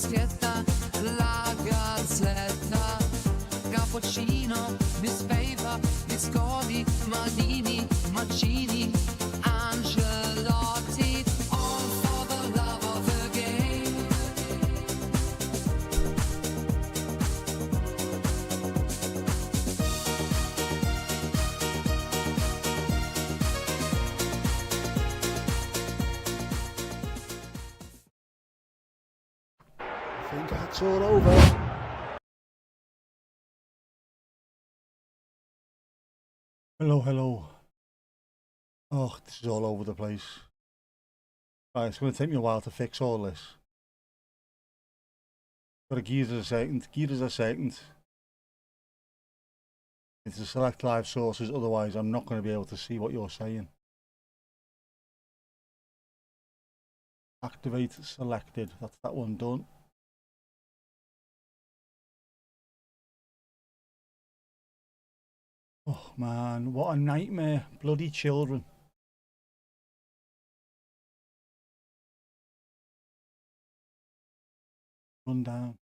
schietta, la gazzetta, cappuccino, misfavor, biscotti, manini, mancini, angelotti, all for the love of the game. I think that's all over. Hello. Oh, this is all over the place. Right, it's going to take me a while to fix all this. Got to gear a second. It's to select live sources, otherwise I'm not going to be able to see what you're saying. Activate selected. That's that one done. Oh man, what a nightmare. Bloody children. Run down.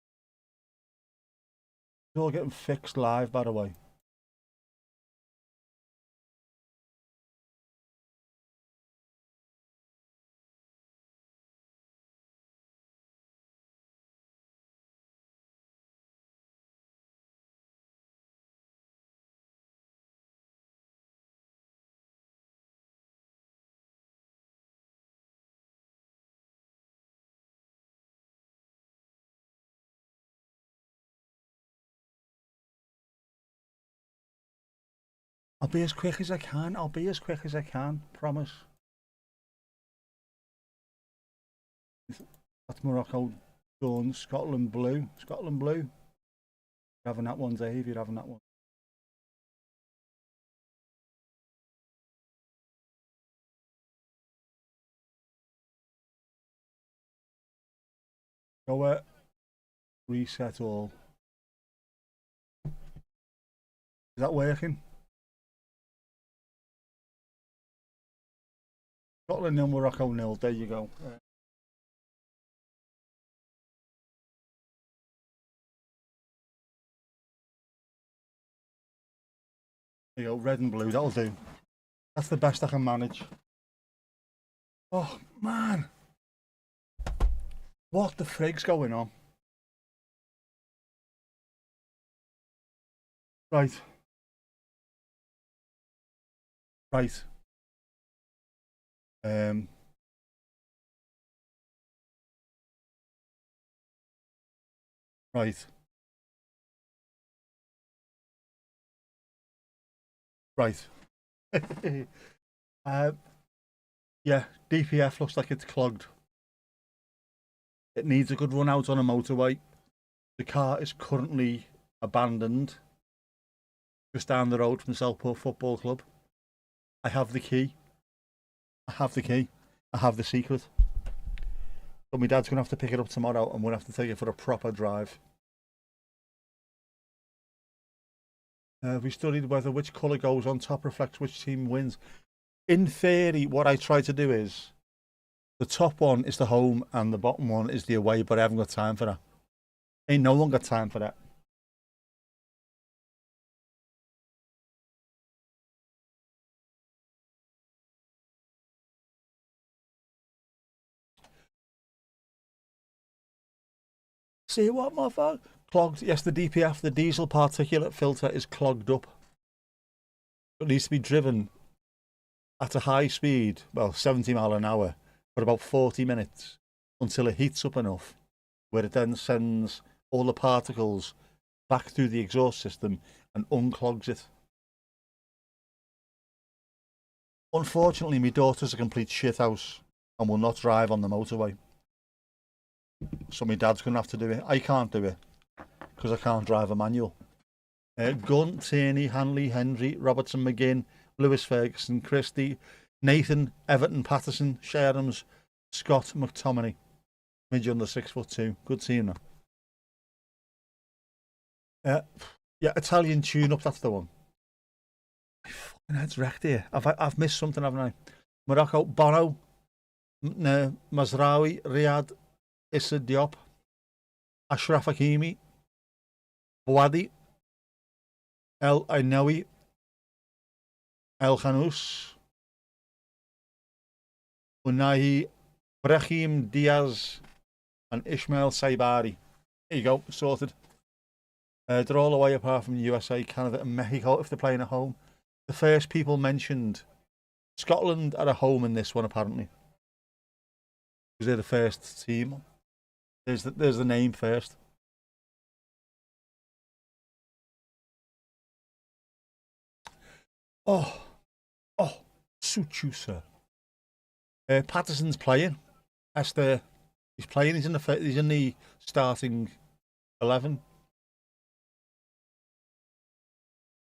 It's all getting fixed live, by the way. I'll be as quick as I can. Promise. That's Morocco done. Scotland blue. You're having that one, Dave. You're having that one. Go reset all. Is that working? Scotland 0, Morocco 0. There you go. There you go, red and blue. That'll do. That's the best I can manage. Oh man, what the frig's going on? Right. Right. Yeah, DPF looks like it's clogged. It needs a good run out on a motorway. The car is currently abandoned just down the road from Southport Football Club. I have the key. I have the secret. But my dad's going to have to pick it up tomorrow and we'll have to take it for a proper drive. We studied whether which colour goes on top reflects which team wins. In theory, what I try to do is the top one is the home and the bottom one is the away, but I haven't got time for that. Ain't no longer time for that. See what, motherfucker? Clogged. Yes, the DPF, the diesel particulate filter, is clogged up. It needs to be driven at a high speed, well, 70 miles an hour, for about 40 minutes until it heats up enough, where it then sends all the particles back through the exhaust system and unclogs it. Unfortunately, my daughter's a complete shithouse and will not drive on the motorway. So my dad's going to have to do it. I can't do it because I can't drive a manual. Gunn, Tierney, Hanley, Hendry, Robertson, McGinn, Lewis Ferguson, Christie, Nathan, Everton, Patterson, Sherams, Scott, McTominay. Midge under 6'2". Good team now. Yeah, Italian tune-up, that's the one. My fucking head's wrecked here. I've missed something, haven't I? Morocco, Bono, Mazraoui, Riyad, Issa Diop. Ashraf Hakimi, Bouadi, El Ainawi, El Khanous, Unai, Brahim Diaz, and Ismail Saibari. There you go, sorted. They're all away apart from the USA, Canada, and Mexico if they're playing at home. The first people mentioned, Scotland are at home in this one apparently, because they're the first team. There's the name first. Oh, suit you, sir. Patterson's playing. Esther, he's playing. He's in the starting 11.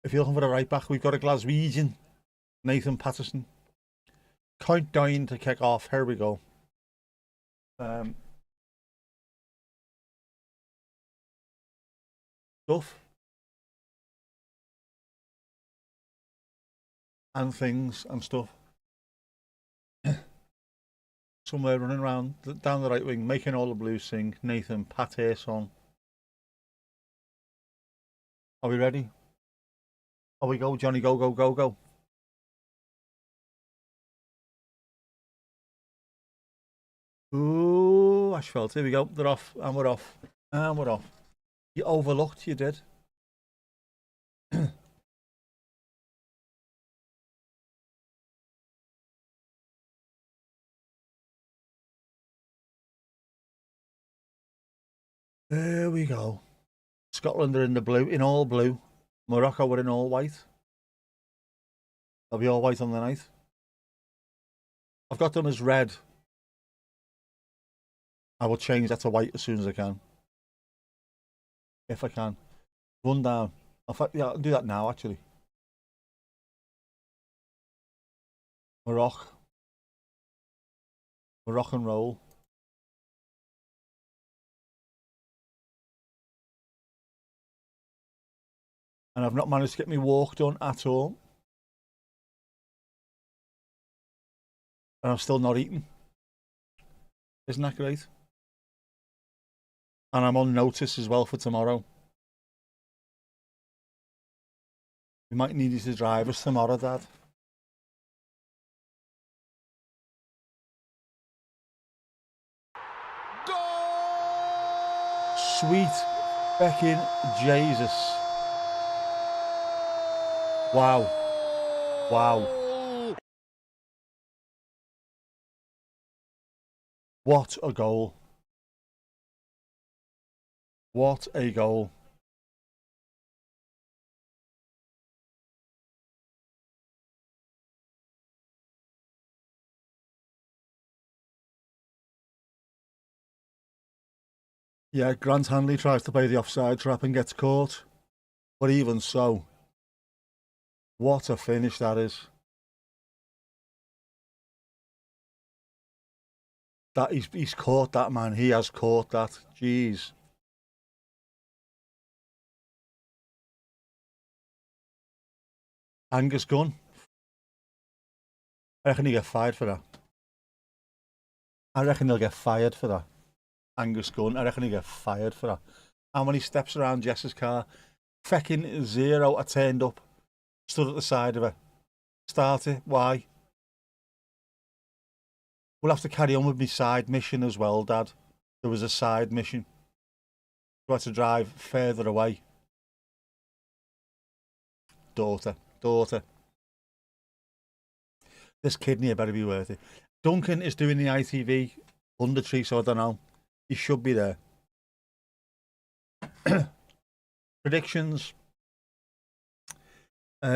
If you're looking for a right back, we've got a Glaswegian, Nathan Patterson. Countdown to kick off. Here we go. Stuff and things and stuff. Somewhere running around down the right wing, making all the blues sing. Nathan Patterson. Are we ready? Oh, we go, Johnny, go, go, go, go. Ooh, Ashfeld, here we go. They're off, and we're off, and we're off. You overlooked, you did. There we go. Scotland are in the blue, in all blue. Morocco were in all white. They'll be all white on the night. I've got them as red. I will change that to white as soon as I can. If I can. Run down. Yeah, I'll do that now, actually. Morocco and roll. And I've not managed to get my walk done at all. And I'm still not eating. Isn't that great? And I'm on notice as well for tomorrow. We might need you to drive us tomorrow, Dad. Goal! Sweet feckin' Jesus. Wow. Wow. What a goal. What a goal. Yeah, Grant Hanley tries to play the offside trap and gets caught. But even so, what a finish that is. That he's caught that, man. He has caught that. Jeez. Angus Gunn. I reckon he'll get fired for that. I reckon he'll get fired for that. Angus Gunn. I reckon he'll get fired for that. And when he steps around Jess's car, fecking zero, I turned up, stood at the side of it. Started. Why? We'll have to carry on with my side mission as well, Dad. There was a side mission. So I had to drive further away. Daughter. This kidney better be worth it. Duncan is doing the ITV punditry, so I don't know. He should be there. Predictions.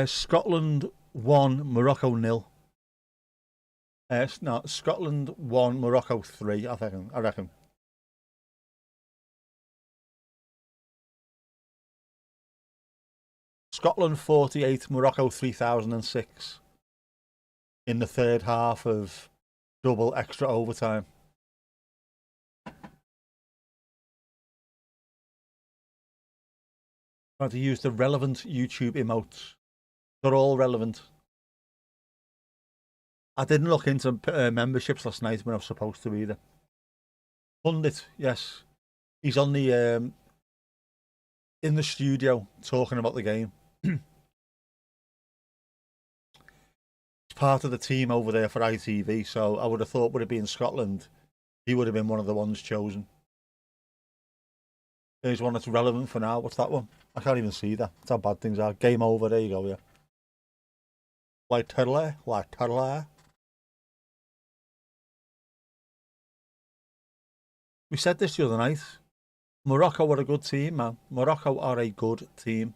Scotland 1, Morocco 0. No, Scotland 1, Morocco 3, I reckon. Scotland 48, Morocco 3006 in the third half of double extra overtime. Trying to use the relevant YouTube emotes. They're all relevant. I didn't look into memberships last night when I was supposed to either. Pundit, yes. He's on the in the studio talking about the game. He's part of the team over there for ITV, so I would have thought, would it be in Scotland, he would have been one of the ones chosen. Here's one that's relevant for now. What's that one? I can't even see that. That's how bad things are. Game over. There you go. Yeah. Like toddler. We said this the other night. Morocco are a good team, man. Morocco are a good team.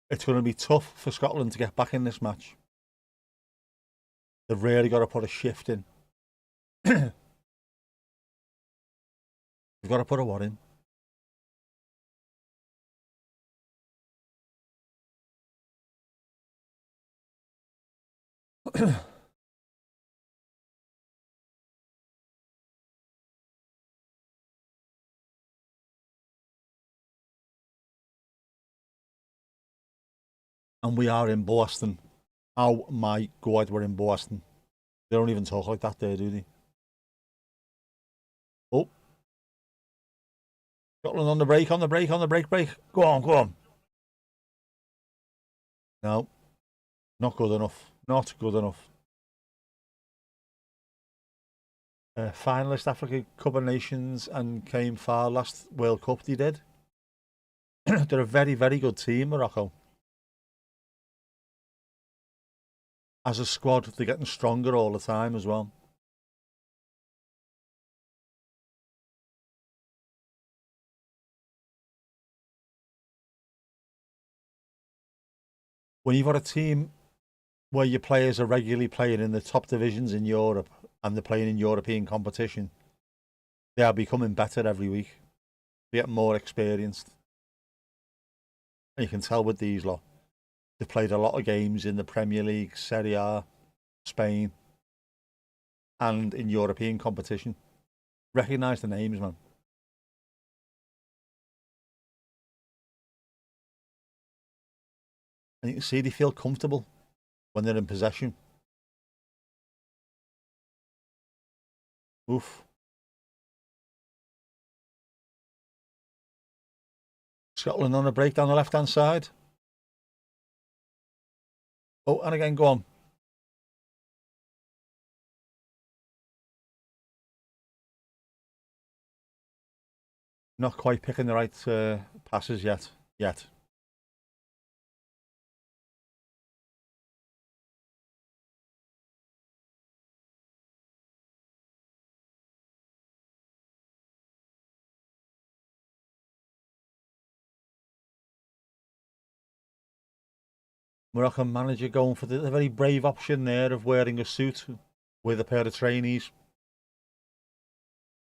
It's going to be tough for Scotland to get back in this match. They've really got to put a shift in. They've got to put a what in? And we are in Boston. Oh my God, we're in Boston. They don't even talk like that there, do they? Oh. Scotland on the break. Break. Go on. No, not good enough. Not good enough. Finalist Africa Cup of Nations and came far last World Cup. They did. They're a very, very good team, Morocco. As a squad, they're getting stronger all the time as well. When you've got a team where your players are regularly playing in the top divisions in Europe and they're playing in European competition, they are becoming better every week. They get more experienced. And you can tell with these lot. They've played a lot of games in the Premier League, Serie A, Spain, and in European competition. Recognise the names, man. And you can see they feel comfortable when they're in possession. Oof. Scotland on a break down the left-hand side. Oh, and again, go on. Not quite picking the right passes yet. Moroccan manager going for the very brave option there of wearing a suit with a pair of trainees.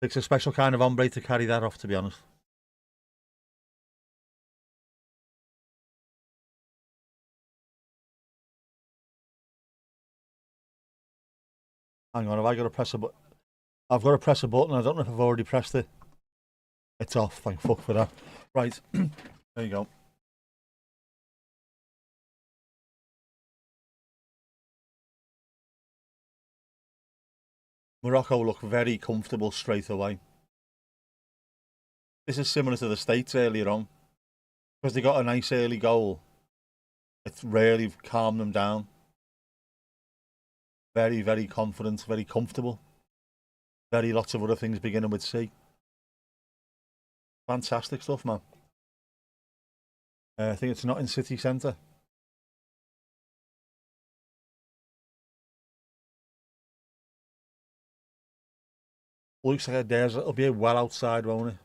Takes a special kind of hombre to carry that off, to be honest. Hang on, have I got to press a button? I've got to press a button. I don't know if I've already pressed it. It's off. Thank fuck for that. Right. There you go. Morocco look very comfortable straight away. This is similar to the States earlier on. Because they got a nice early goal. It's really calmed them down. Very, very confident, very comfortable. Very lots of other things beginning with C. Fantastic stuff, man. I think it's not in city centre. Looks like a desert. It'll be well outside, won't it?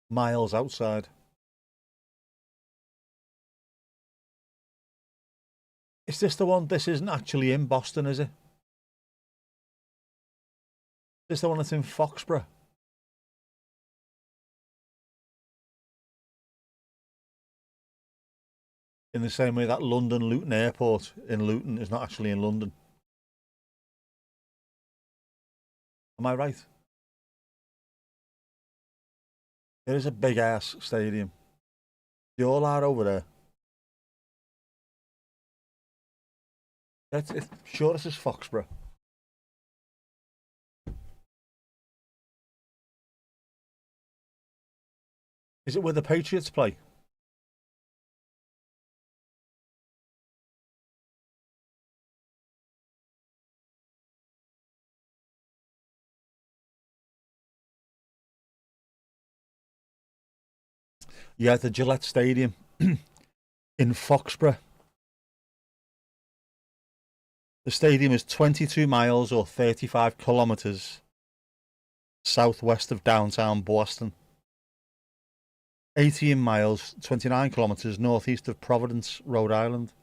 Miles outside. Is this the one? This isn't actually in Boston, is it? Is this the one that's in Foxborough? In the same way that London Luton Airport in Luton is not actually in London. Am I right? It is a big ass stadium. They all are over there. Sure, this is Foxborough. Is it where the Patriots play? Yeah, the Gillette Stadium in Foxborough. The stadium is 22 miles or 35 kilometres southwest of downtown Boston. 18 miles, 29 kilometres northeast of Providence, Rhode Island.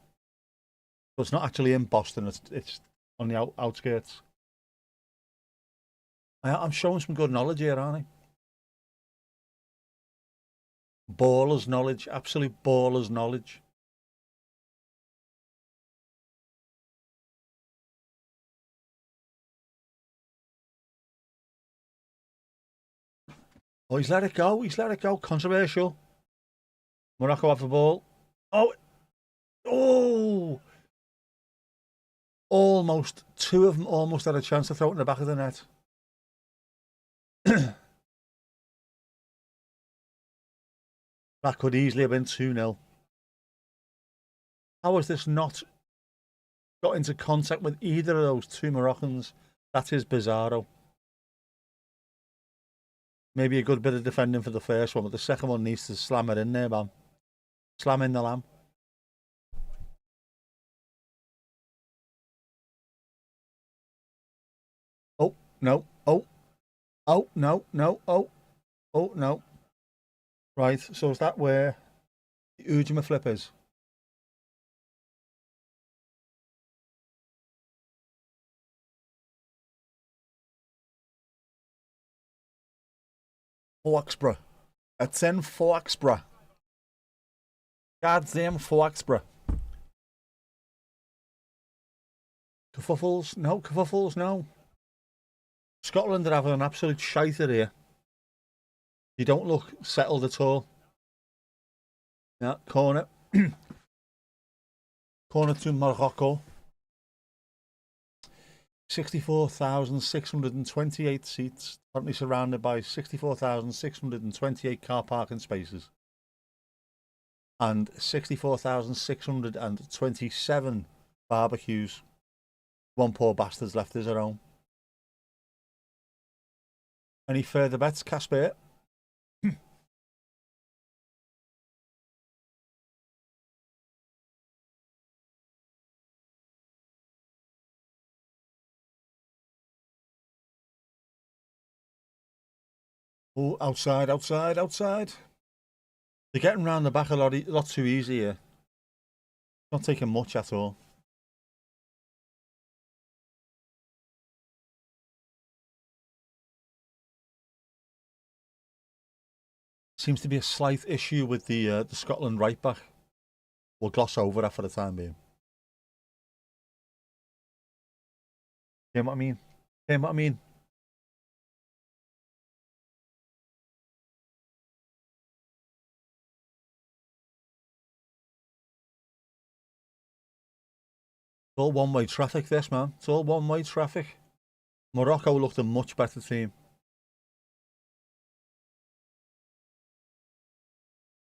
So it's not actually in Boston, it's on the outskirts. I'm showing some good knowledge here, aren't I? Ballers knowledge, absolute ballers knowledge. Oh, he's let it go. He's let it go. Controversial. Morocco have the ball. Oh, oh! Almost. Two of them almost had a chance to throw it in the back of the net. That could easily have been 2-0. How has this not got into contact with either of those two Moroccans? That is bizarro. Maybe a good bit of defending for the first one, but the second one needs to slam it in there, man. Slam in the lamb. Oh, no. Oh. Oh, no, no. Oh. Oh, no. Right, so is that where the Ujima flip is? Foxborough. It's in Foxborough. Goddamn Foxborough. Kerfuffles? No, kerfuffles, no. Scotland are having an absolute shiter here. You don't look settled at all. Yeah, corner. Corner to Morocco. 64,628 seats, currently surrounded by 64,628 car parking spaces and 64,627 barbecues. One poor bastard's left his own. Any further bets, Casper? Oh, outside, outside, outside. They're getting round the back a lot too easy here. Not taking much at all. Seems to be a slight issue with the Scotland right back. We'll gloss over that for the time being. You know what I mean? You know what I mean? It's all one-way traffic, this, man. It's all one-way traffic. Morocco looked a much better team.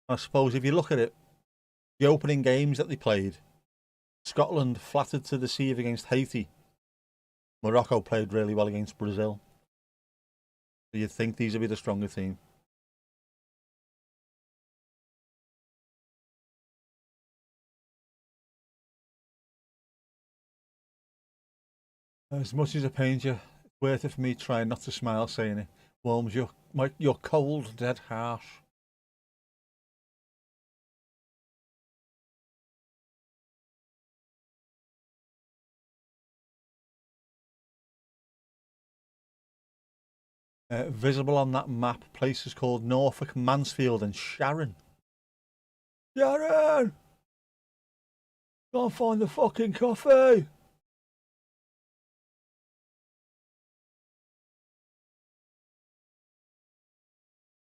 I suppose if you look at it, the opening games that they played, Scotland flattered to deceive against Haiti. Morocco played really well against Brazil. So you'd think these would be the stronger team. As much as it pains you, it's worth it for me trying not to smile saying it. Warms your cold, dead heart. Visible on that map, places called Norfolk, Mansfield, and Sharon. Sharon! Go and find the fucking coffee!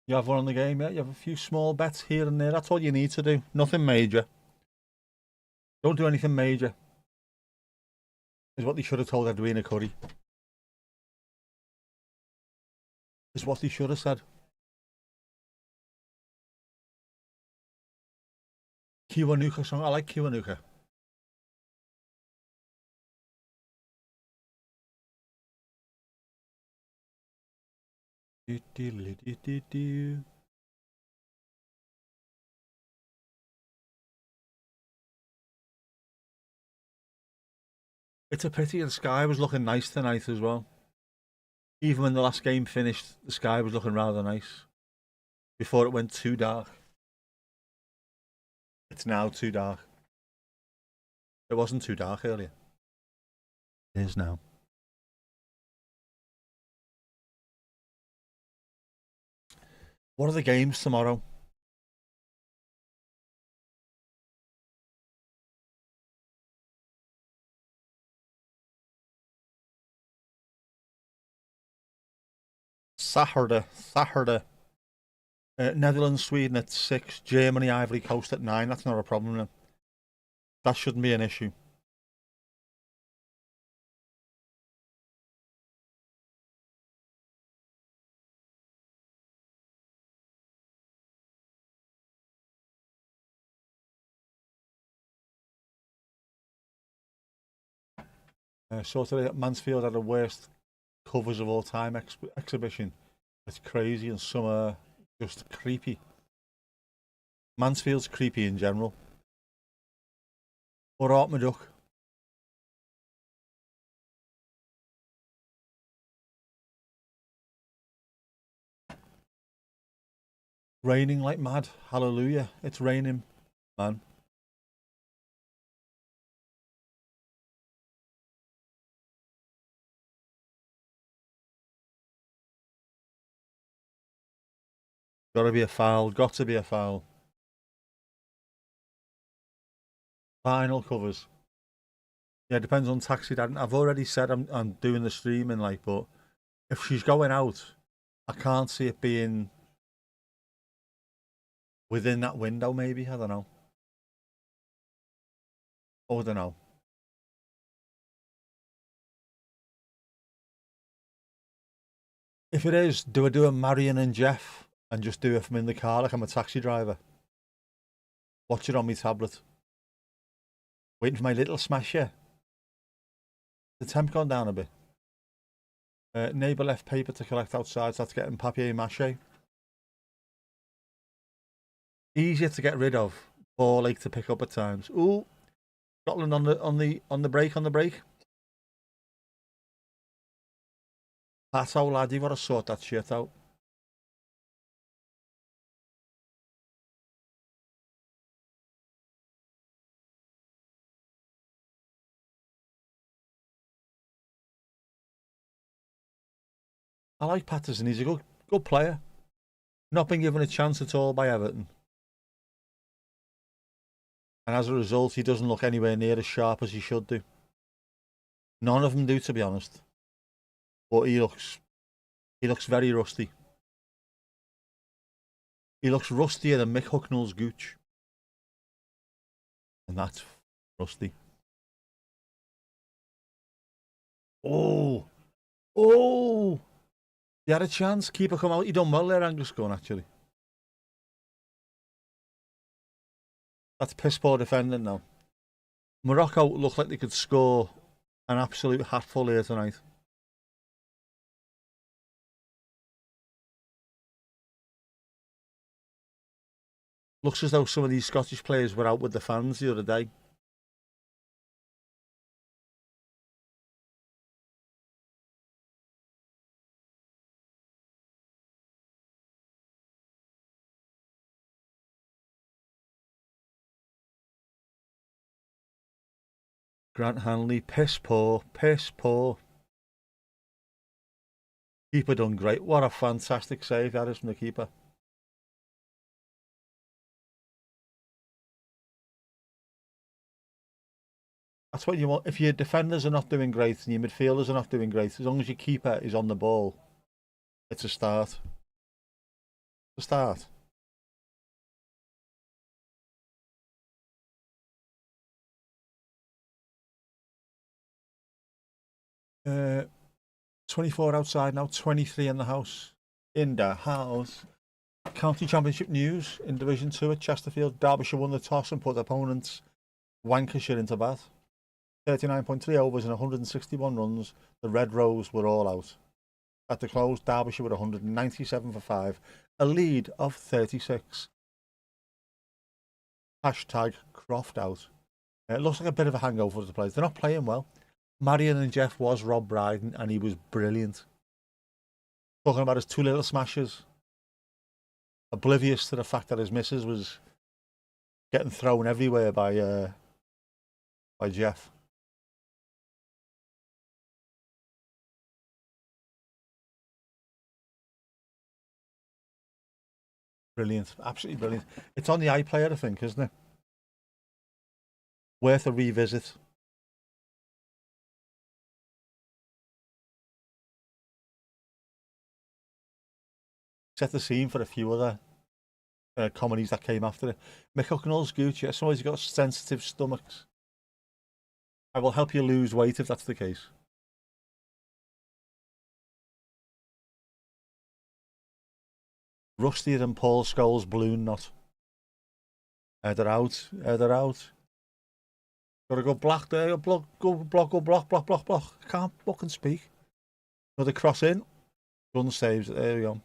You have one on the game, yeah? You have a few small bets here and there. That's all you need to do. Nothing major. Don't do anything major. Is what they should have told Edwina Curry. Is what they should have said. Kiwanuka song. I like Kiwanuka. Do, do, do, do, do, do. It's a pity the sky was looking nice tonight as well. Even when the last game finished, the sky was looking rather nice. Before it went too dark. It's now too dark. It wasn't too dark earlier. It is now. What are the games tomorrow? Saturday. Netherlands, Sweden at 6. Germany, Ivory Coast at 9. That's not a problem then. That shouldn't be an issue. So today at Mansfield had the worst covers of all time exhibition. It's crazy and some are just creepy. Mansfield's creepy in general. Or Art Maduck. Raining like mad. Hallelujah. It's raining, man. Gotta be a foul. Got to be a foul. Vinyl covers. Yeah, depends on Taxi Dad. I've already said I'm doing the streaming, like, but if she's going out, I can't see it being within that window. Maybe I don't know. Oh, I don't know. If it is, do I do a Marion and Jeff and just do it from in the car like I'm a taxi driver? Watch it on my tablet. Waiting for my little smasher. The temp gone down a bit. Neighbour left paper to collect outside, so that's getting papier mâché. Easier to get rid of, or like to pick up at times. Ooh, Scotland on the break. That's how lad, you've got to sort that shit out. I like Patterson. He's a good player. Not been given a chance at all by Everton. And as a result, he doesn't look anywhere near as sharp as he should do. None of them do, to be honest. But he looks very rusty. He looks rustier than Mick Hucknall's Gooch. And that's rusty. Oh! Oh! You had a chance. Keeper come out. You done well there, Angus Gunn, actually. That's piss poor defending now. Morocco look like they could score an absolute hatful here tonight. Looks as though some of these Scottish players were out with the fans the other day. Grant Hanley, piss poor. Keeper done great. What a fantastic save that is from the keeper. That's what you want. If your defenders are not doing great and your midfielders are not doing great, as long as your keeper is on the ball, it's a start. It's a start. Uh, 24 outside now, 23 in the house. In the house. County Championship news in Division 2 at Chesterfield. Derbyshire won the toss and put opponents Lancashire into bat. 39.3 overs and 161 runs. The Red Rose were all out. At the close, Derbyshire were 197 for 5. A lead of 36. Hashtag Croft out. It looks like a bit of a hangover for the players. They're not playing well. Marion and Jeff was Rob Brydon and he was brilliant. Talking about his two little smashes. Oblivious to the fact that his missus was getting thrown everywhere by Jeff. Brilliant, absolutely brilliant. It's on the iPlayer, I think, isn't it? Worth a revisit. Set the scene for a few other comedies that came after it. Mick Hucknall's Gucci. Somebody's got sensitive stomachs. I will help you lose weight if that's the case. Rustier than Paul Scholes' balloon knot. They're out. They're out. Gotta go black there. Go block. I can't fucking speak. Another cross in. Run saves. There we go.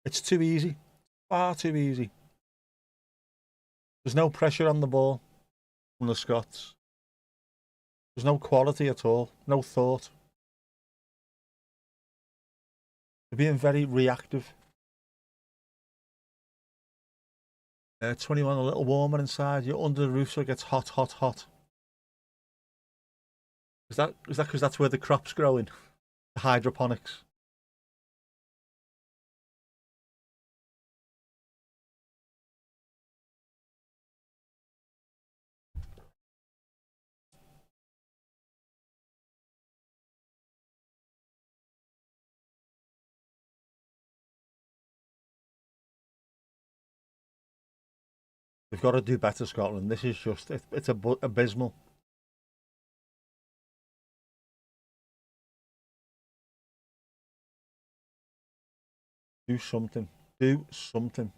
It's too easy. Far too easy. There's no pressure on the ball from the Scots. There's no quality at all. No thought. They're being very reactive. 21, a little warmer inside. You're under the roof, so it gets hot. Is that because that's where the crop's growing? The hydroponics. We've got to do better, Scotland. This is just, it's abysmal. Do something. Do something.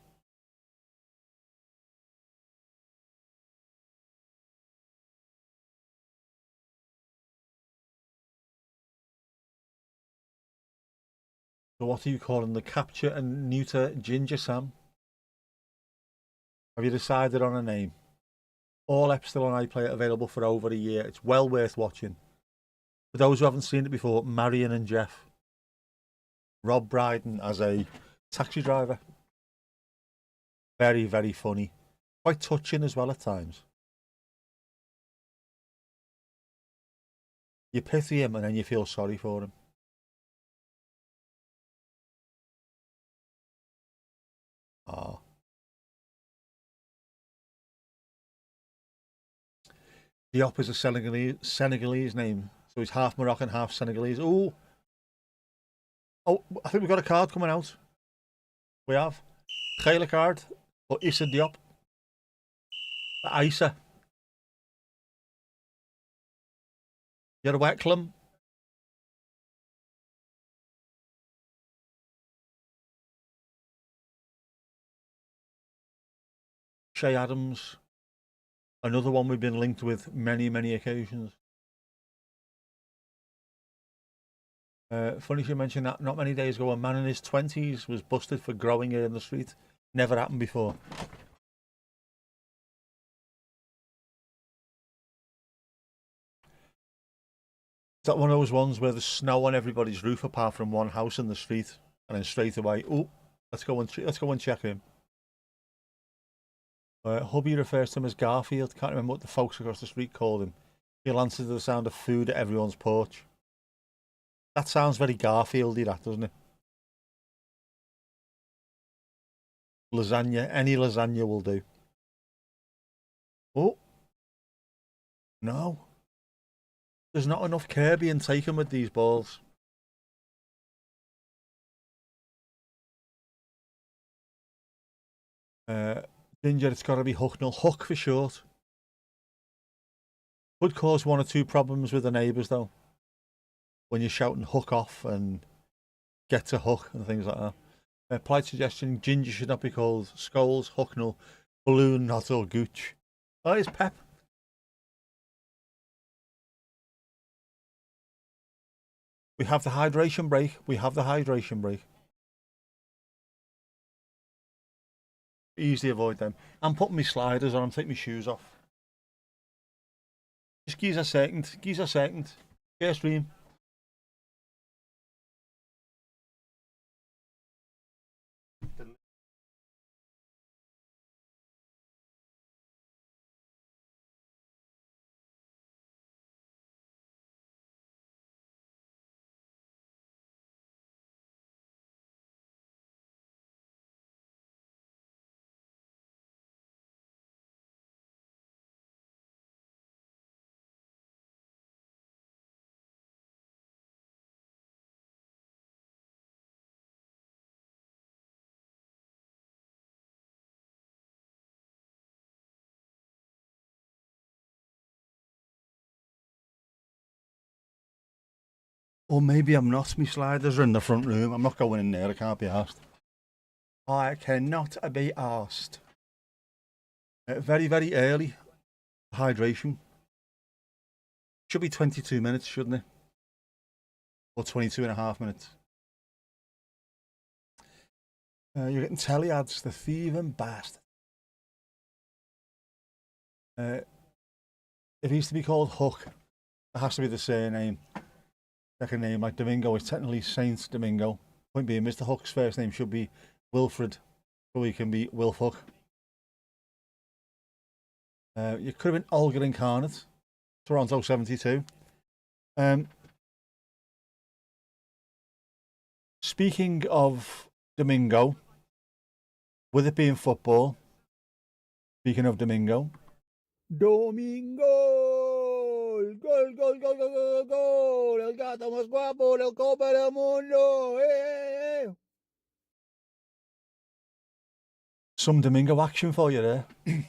So what are you calling the capture and neuter Ginger Sam? Have you decided on a name? All eps still on iPlayer, available for over a year. It's well worth watching. For those who haven't seen it before, Marion and Jeff. Rob Brydon as a taxi driver. Very, very funny. Quite touching as well at times. You pity him and then you feel sorry for him. Ah. Diop is a Senegalese name. So he's half Moroccan, half Senegalese. Oh, I think we've got a card coming out. We have. Gele card for Issa Diop. Isa. You're a Wecklum. Shay Adams. Another one we've been linked with many, many occasions. Funny you mentioned that. Not many days ago, a man in his 20s was busted for growing hair in the street. Never happened before. Is that one of those ones where there's snow on everybody's roof apart from one house in the street, and then straight away, oh, let's go and check him. Hubby refers to him as Garfield. Can't remember what the folks across the street called him. He'll answer to the sound of food at everyone's porch. That sounds very Garfieldy, that, doesn't it? Lasagna. Any lasagna will do. Oh. No. There's not enough care being taken with these balls. Ginger, it's got to be Hucknall. Hook for short. Would cause one or two problems with the neighbours, though. when you're shouting hook off and get to hook and things like that. Polite suggestion: ginger should not be called skulls, hucknall, balloon, not or gooch. Oh, it's Pep. We have the hydration break. We have the hydration break. Easily avoid them. I'm putting my sliders on. I'm taking my shoes off. Just give us a second. Give us a second. Get stream. Or maybe I'm not. My sliders are in the front room. I'm not going in there. I can't be asked. I cannot be asked. Very, very early hydration. Should be 22 minutes, shouldn't it? Or 22 and a half minutes. You're getting telly ads, the thieving bastard. If he used to be called Hook, it has to be the surname. Second name, like Domingo, is technically Saint Domingo. Point being, Mr. Hook's first name should be Wilfred, so he can be Wilf Hook. You could have been Olga Incarnate, Toronto 72. Speaking of Domingo, with it being football, speaking of Domingo, Domingo, gol, gol, gol, gol, gol, gol, el gato más guapo del Copa del Mundo. Hey. Some Domingo action for you there. You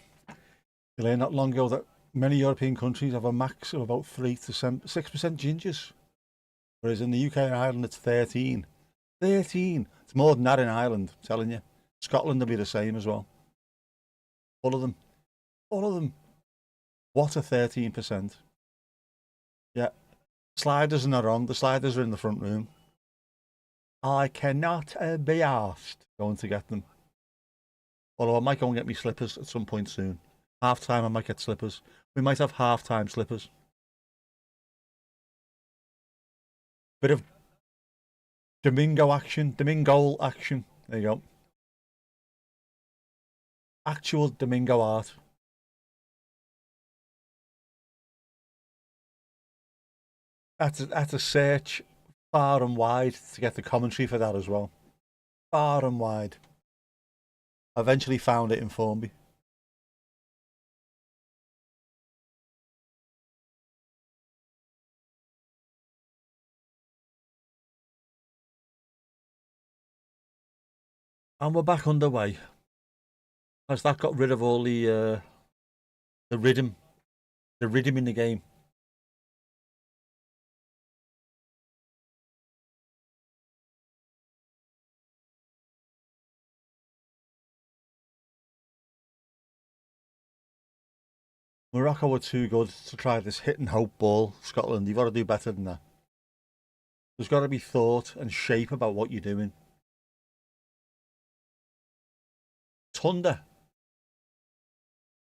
learned not long ago that many European countries have a max of about 3 to 6% gingers, whereas in the UK and Ireland it's 13. 13. It's more than that in Ireland, I'm telling you. Scotland will be the same as well. All of them. All of them. What a 13%. Yeah. Sliders are not on. The sliders are in the front room. I cannot be asked going to get them. Although I might go and get me slippers at some point soon. Half time I might get slippers. We might have half time slippers. Bit of Domingo action. Domingo action. There you go. Actual Domingo art. That's a search far and wide to get the commentary for that as well. Far and wide. I eventually found it in Formby. And we're back underway. As that got rid of all the rhythm in the game. Morocco were too good to try this hit and hope ball. Scotland, you've got to do better than that. There's got to be thought and shape about what you're doing. Thunder.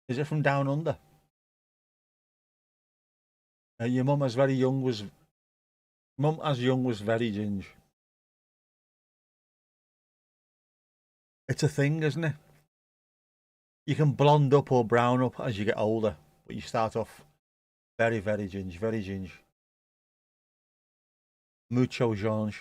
Is it from down under? Your mum as young was very ginge. It's a thing, isn't it? You can blonde up or brown up as you get older, but you start off very, very ginge, very ginge. Mucho ginge.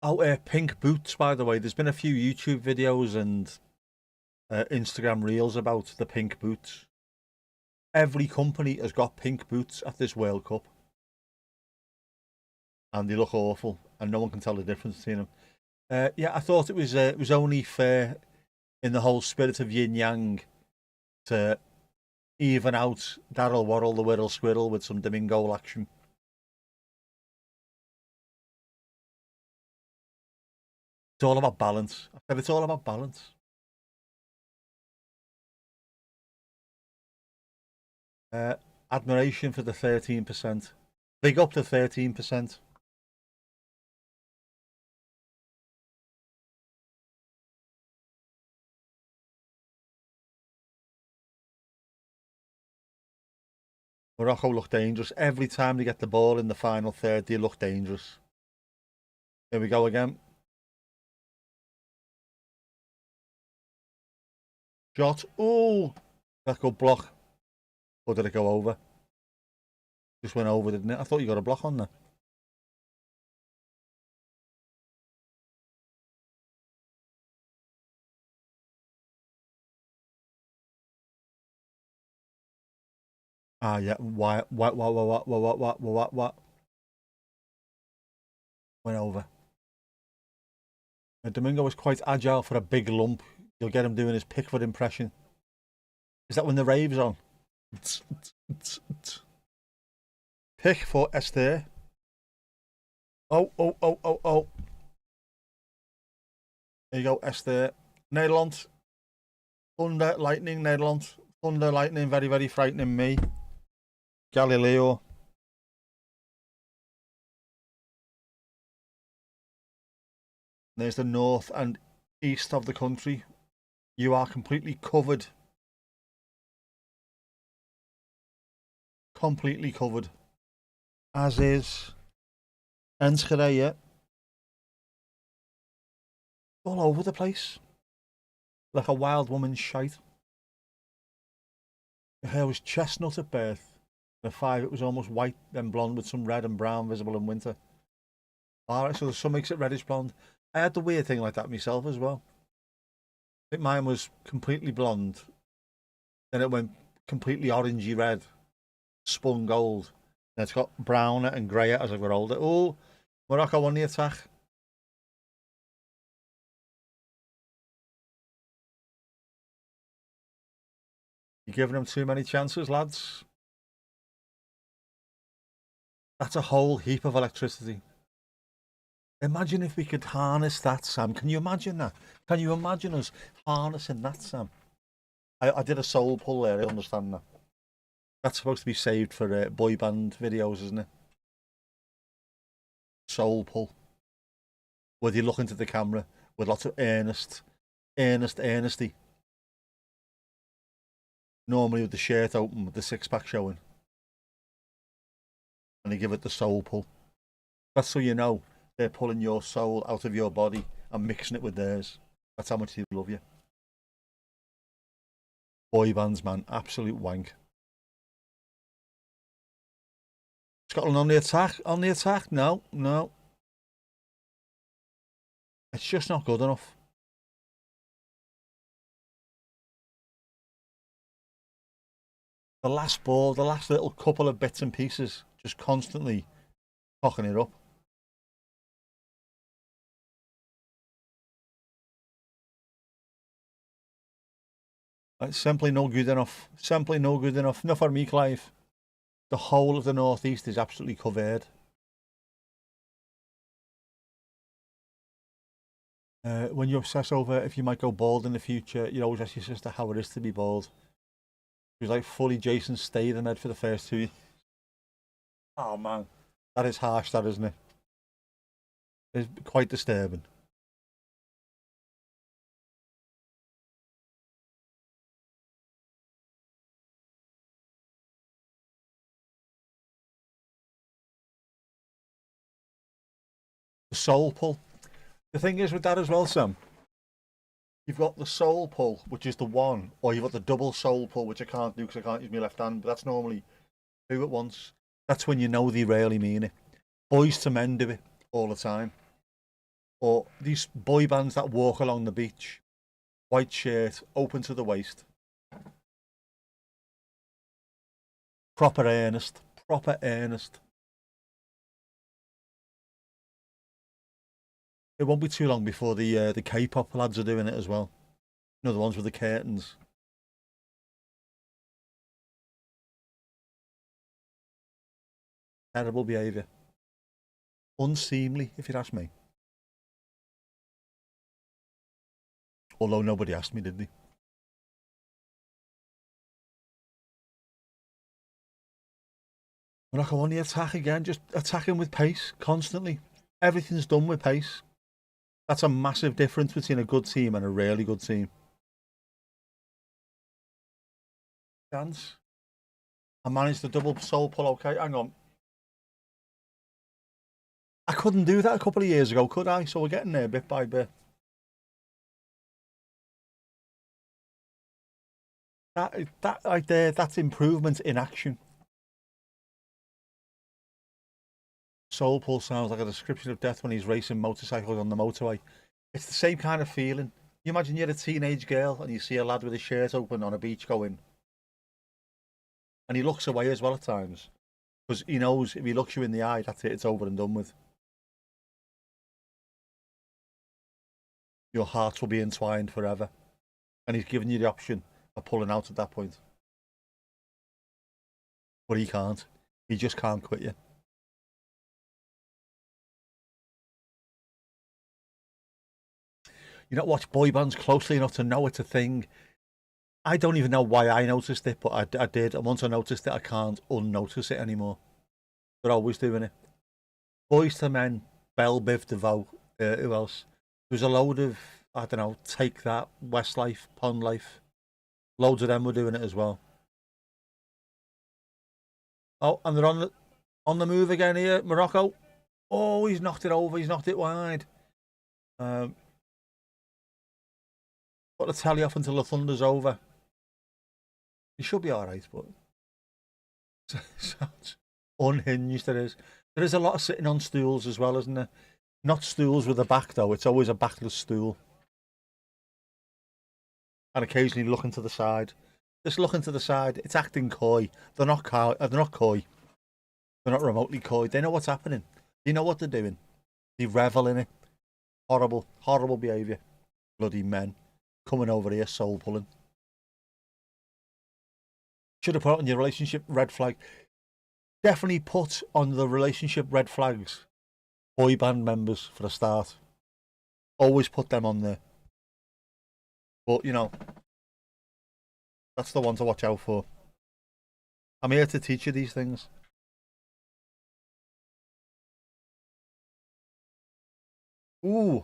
Oh, pink boots, by the way. There's been a few YouTube videos and Instagram reels about the pink boots. Every company has got pink boots at this World Cup. And they look awful, and no one can tell the difference between them. Yeah, I thought it was only fair in the whole spirit of yin yang to even out Daryl Worrell, the Whirl Squirrel, with some Domingo action. It's all about balance. I said it's all about balance. Admiration for the 13%. Big up to 13%. Morocco look dangerous. Every time they get the ball in the final third, they look dangerous. Here we go again. Shot. Oh, that good block. Or did it go over? Just went over, didn't it? I thought you got a block on there. Ah, yeah. What? Went over. And Domingo was quite agile for a big lump. You'll get him doing his Pickford impression. Is that when the rave's on? Pick for Esther. Oh. There you go, Esther. Nederland. Thunder, lightning, Nederland. Thunder, lightning, very, very frightening me. Galileo. There's the north and east of the country. You are completely covered. Completely covered. As is Enschede, yeah. All over the place. Like a wild woman's shite. Her hair was chestnut at birth. At 5 it was almost white, then blonde with some red and brown visible in winter. Alright, so the sun makes it reddish blonde. I had the weird thing like that myself as well. I think mine was completely blonde. Then it went completely orangey red. Spun gold. And it's got browner and greyer as I got older. Oh, Morocco won the attack. You're giving them too many chances, lads. That's a whole heap of electricity. Imagine if we could harness that, Sam. Can you imagine that? Can you imagine us harnessing that, Sam? I did a soul pull there, I understand that. That's supposed to be saved for boy band videos, isn't it? Soul pull. Where you look into the camera with lots of earnesty. Normally with the shirt open, with the six-pack showing. And they give it the soul pull. That's so you know they're pulling your soul out of your body and mixing it with theirs. That's how much they love you. Boy bands, man. Absolute wank. Scotland on the attack. On the attack. No. It's just not good enough. The last ball, the last little couple of bits and pieces, just constantly cocking it up. It's simply no good enough. Simply no good enough. Not for me, Clive. The whole of the northeast is absolutely covered. When you obsess over if you might go bald in the future, you always ask your sister how it is to be bald. She was like fully Jason Statham for the first 2 years. Oh man, that is harsh, that isn't it? It's quite disturbing. The soul pull. The thing is with that as well, Sam. You've got the soul pull, which is the one, or you've got the double soul pull, which I can't do because I can't use my left hand. But that's normally 2 at once. That's when you know they really mean it. Boys to men do it all the time. Or these boy bands that walk along the beach, white shirt, open to the waist. Proper earnest. Proper earnest. It won't be too long before the K-pop lads are doing it as well. You know, the ones with the curtains. Terrible behaviour. Unseemly, if you ask me. Although nobody asked me, did they? Morocco on the attack again, just attacking with pace constantly. Everything's done with pace. That's a massive difference between a good team and a really good team. Chance. I managed the double soul pull. Okay, hang on. I couldn't do that a couple of years ago, could I? So we're getting there bit by bit. That right there, that's improvement in action. Soul pull sounds like a description of death when he's racing motorcycles on the motorway. It's the same kind of feeling. You imagine you're a teenage girl and you see a lad with his shirt open on a beach going, and he looks away as well at times because he knows if he looks you in the eye, that's it, it's over and done with. Your hearts will be entwined forever, and he's giving you the option of pulling out at that point. But he can't. He just can't quit you. You don't watch boy bands closely enough to know it's a thing. I don't even know why I noticed it, but I did. And once I noticed it, I can't unnotice it anymore. They're always doing it. Boys to Men, Belle Biv DeVoe, who else? There's a load of, I don't know, Take That, Westlife, Pond Life. Loads of them were doing it as well. Oh, and they're on the move again here, Morocco. Oh, he's knocked it over. He's knocked it wide. Put the tally off until the thunder's over. He should be all right, but sounds unhinged. There is a lot of sitting on stools as well, isn't there? Not stools with a back though. It's always a backless stool, and occasionally looking to the side. Just looking to the side. It's acting coy. They're not coy. They're not coy. They're not remotely coy. They know what's happening. They know what they're doing. They revel in it. Horrible, horrible behaviour. Bloody men coming over here, soul pulling. Should have put on your relationship red flag. Definitely put on the relationship red flags boy band members for a start. Always put them on there. But, you know, that's the one to watch out for. I'm here to teach you these things. Ooh.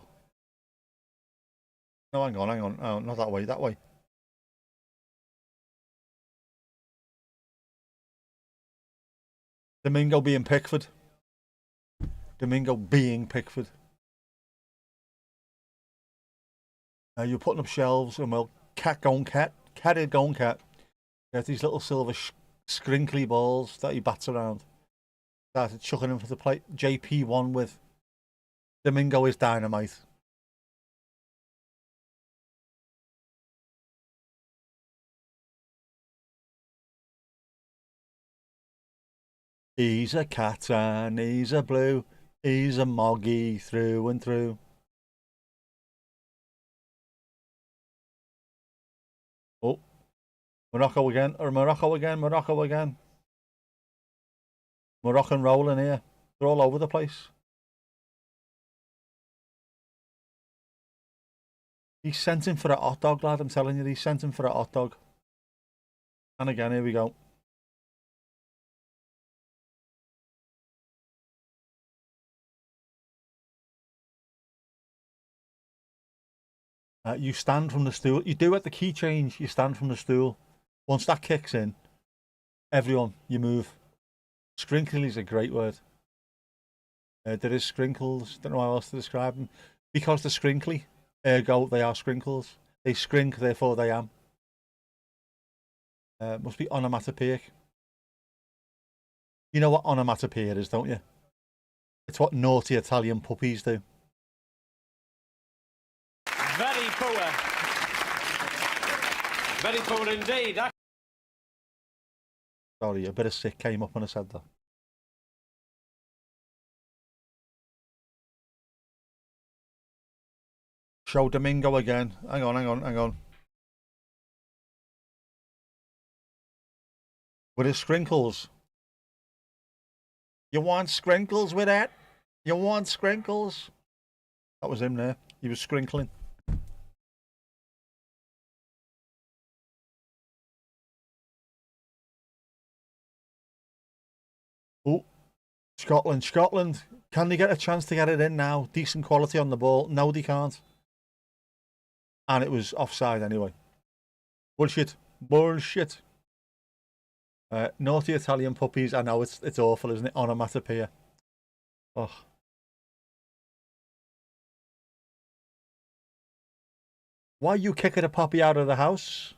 No, hang on. Oh, not that way, that way. Domingo being Pickford. Domingo being Pickford. You're putting up shelves, and well, cat. Cat is going cat. You have these little silver scrinkly balls that he bats around. Started chucking him for the plate. JP won with. Domingo is dynamite. He's a cat and he's a blue. He's a moggy through and through. Oh, Morocco again, or Morocco again. Moroccan rolling here. They're all over the place. He sent him for a hot dog, lad. I'm telling you, he sent him for a hot dog. And again, here we go. You stand from the stool. You do at the key change. You stand from the stool. Once that kicks in, everyone, you move. Scrinkly is a great word. There is sprinkles. Don't know how else to describe them. Because they're scrinkly, ergo they are sprinkles. They skrink, therefore they am. Must be onomatopoeic. You know what onomatopoeia is, don't you? It's what naughty Italian puppies do. Very poor. Very poor indeed. Sorry, a bit of sick came up when I said that. Show Domingo again. Hang on. With his sprinkles. You want sprinkles with that? You want sprinkles? That was him there. He was sprinkling. Oh, Scotland. Scotland. Can they get a chance to get it in now? Decent quality on the ball. No, they can't. And it was offside anyway. Bullshit. Bullshit. Naughty Italian puppies. I know it's awful, isn't it? Onomatopoeia. Oh. Why are you kicking a puppy out of the house?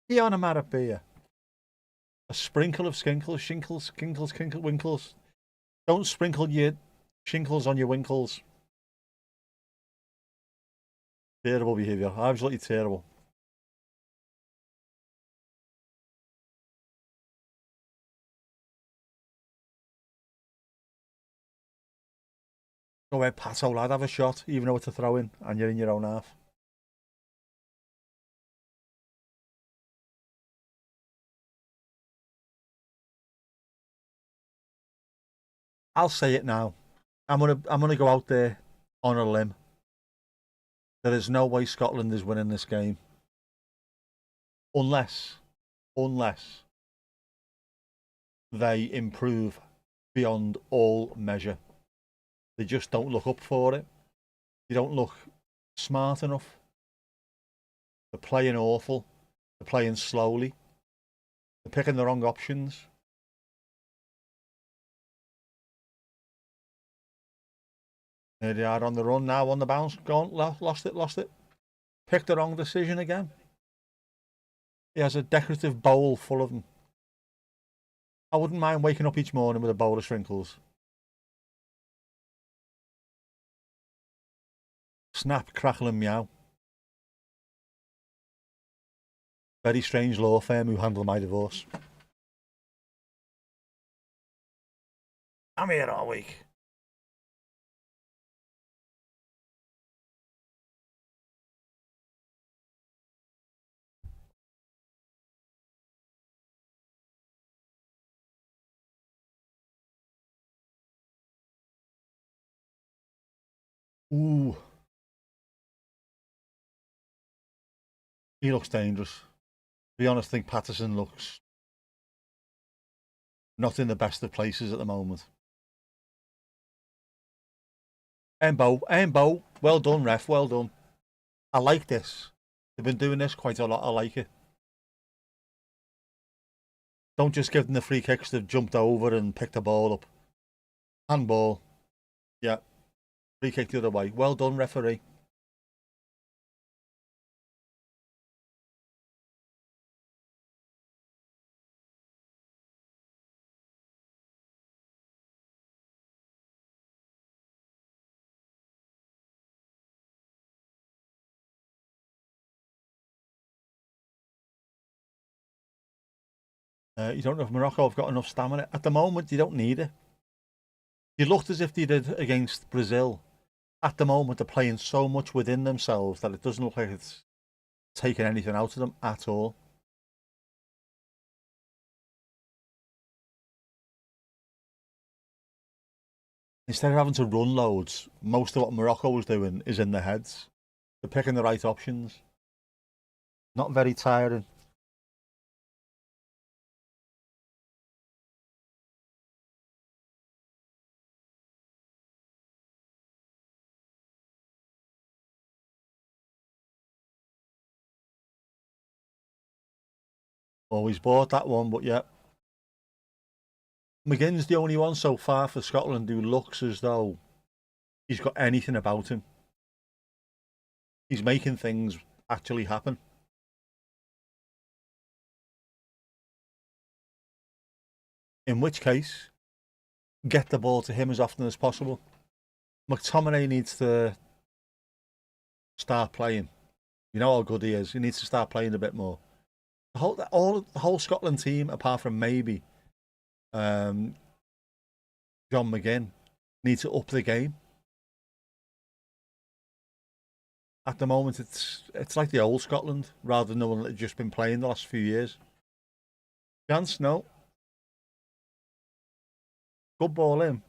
The onomatopoeia. A sprinkle of skinkles, shinkles, kinkles, kinkle, winkles. Don't sprinkle your shinkles on your winkles. Terrible behaviour. Absolutely terrible. Go ahead, Pato, lad. Have a shot, even though it's a throw in, and you're in your own half. I'll say it now. I'm gonna go out there on a limb. There is no way Scotland is winning this game. Unless they improve beyond all measure. They just don't look up for it. They don't look smart enough. They're playing awful. They're playing slowly. They're picking the wrong options. There they are on the run now, on the bounce. Gone, lost it. Picked the wrong decision again. He has a decorative bowl full of them. I wouldn't mind waking up each morning with a bowl of sprinkles. Snap, crackle and meow. Very strange law firm who handled my divorce. I'm here all week. Ooh. He looks dangerous. To be honest, I think Patterson looks not in the best of places at the moment. Embo. Well done, ref. Well done. I like this. They've been doing this quite a lot. I like it. Don't just give them the free kicks. They've jumped over and picked the ball up. Handball. Yeah. Free kick the other way. Well done, referee. You don't know if Morocco have got enough stamina. At the moment, you don't need it. You looked as if they did against Brazil. At the moment, they're playing so much within themselves that it doesn't look like it's taking anything out of them at all. Instead of having to run loads, most of what Morocco was doing is in their heads. They're picking the right options. Not very tiring. Always bought that one, but yeah. McGinn's the only one so far for Scotland who looks as though he's got anything about him. He's making things actually happen. In which case, get the ball to him as often as possible. McTominay needs to start playing. You know how good he is. He needs to start playing a bit more. The whole Scotland team, apart from maybe John McGinn, need to up the game. At the moment, it's like the old Scotland rather than the one that had just been playing the last few years. Chance? No. Good ball in.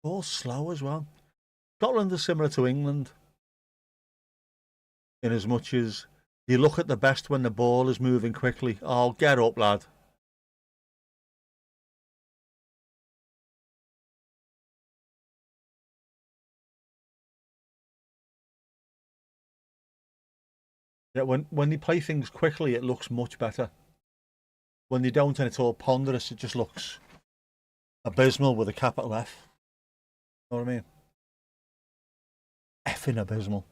Ball slow as well. Scotland is similar to England in as much as you look at the best when the ball is moving quickly. Oh, get up, lad. Yeah, when they play things quickly, it looks much better. When they don't and it's all ponderous, it just looks abysmal with a capital F. You know what I mean? Effing abysmal.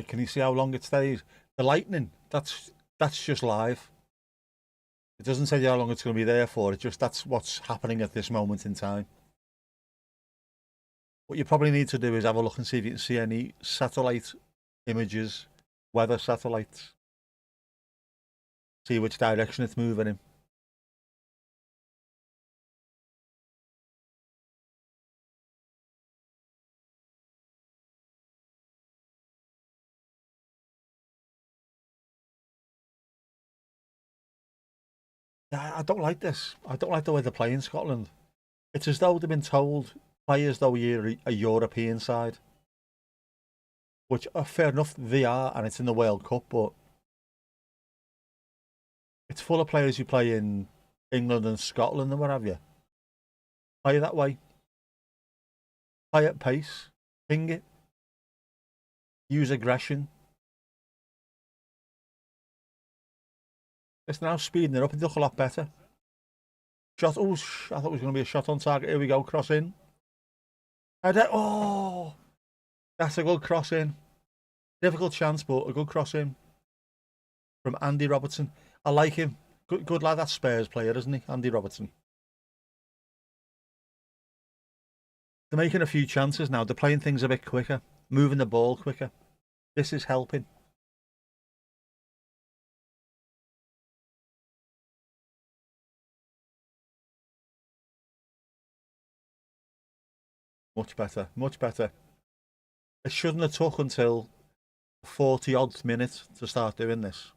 Can you see how long it stays? The lightning, that's just live. It doesn't tell you how long it's going to be there for. It's just that's what's happening at this moment in time. What you probably need to do is have a look and see if you can see any satellite images, weather satellites. See which direction it's moving in. I don't like this. I don't like the way they're playing Scotland. It's as though they've been told, play as though you're a European side. Which, fair enough, they are, and it's in the World Cup, but it's full of players who play in England and Scotland and what have you. Play that way. Play at pace. Ping it. Use aggression. It's now speeding it up. It look a lot better. Shot. Oh, I thought it was going to be a shot on target. Here we go. Cross in. Oh, that's a good cross in. Difficult chance, but a good cross in from Andy Robertson. I like him. Good lad. That's Spurs player, isn't he? Andy Robertson. They're making a few chances now. They're playing things a bit quicker, moving the ball quicker. This is helping. Much better, much better. It shouldn't have took until 40-odd minute to start doing this.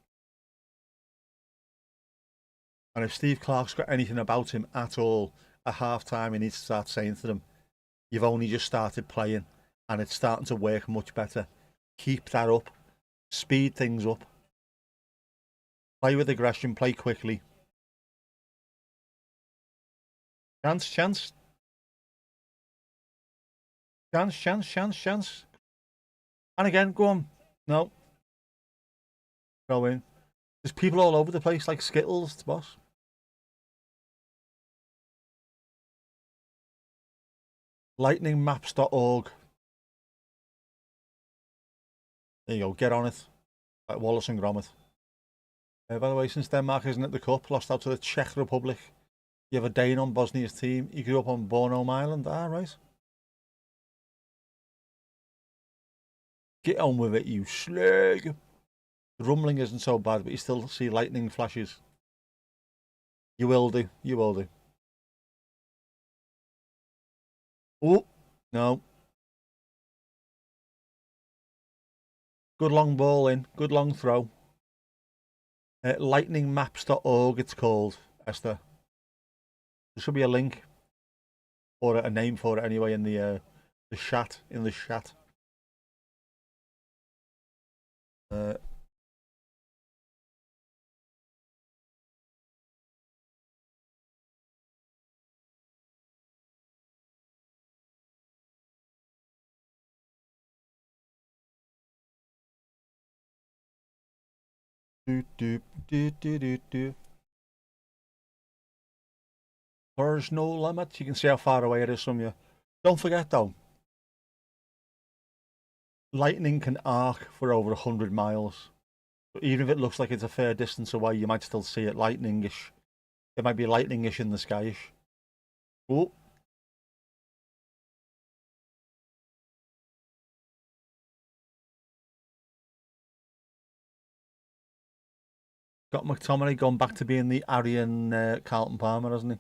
And if Steve Clarke's got anything about him at all, at half time, he needs to start saying to them, you've only just started playing and it's starting to work much better. Keep that up. Speed things up. Play with aggression, play quickly. Chance, chance. Chance, chance, chance, chance. And again, go on. No. Go in. There's people all over the place like Skittles, boss. Lightningmaps.org. There you go, get on it. Like Wallace and Gromit. By the way, since Denmark isn't at the Cup, lost out to the Czech Republic, you have a Dane on Bosnia's team. You grew up on Bornholm Island. Ah, right. Get on with it, you slag. The rumbling isn't so bad, but you still see lightning flashes. You will do. You will do. Oh, no. Good long ball in. Good long throw. Lightningmaps.org it's called, Esther. There should be a link or a name for it anyway in the chat. In the chat. Do do do do do do. There's no limit. You can see how far away it is from you. Don't forget though, lightning can arc for over 100 miles. So even if it looks like it's a fair distance away, you might still see it lightningish. It might be lightningish in the skyish. Oh. Got McTominay gone back to being the Aryan Carlton Palmer, hasn't he?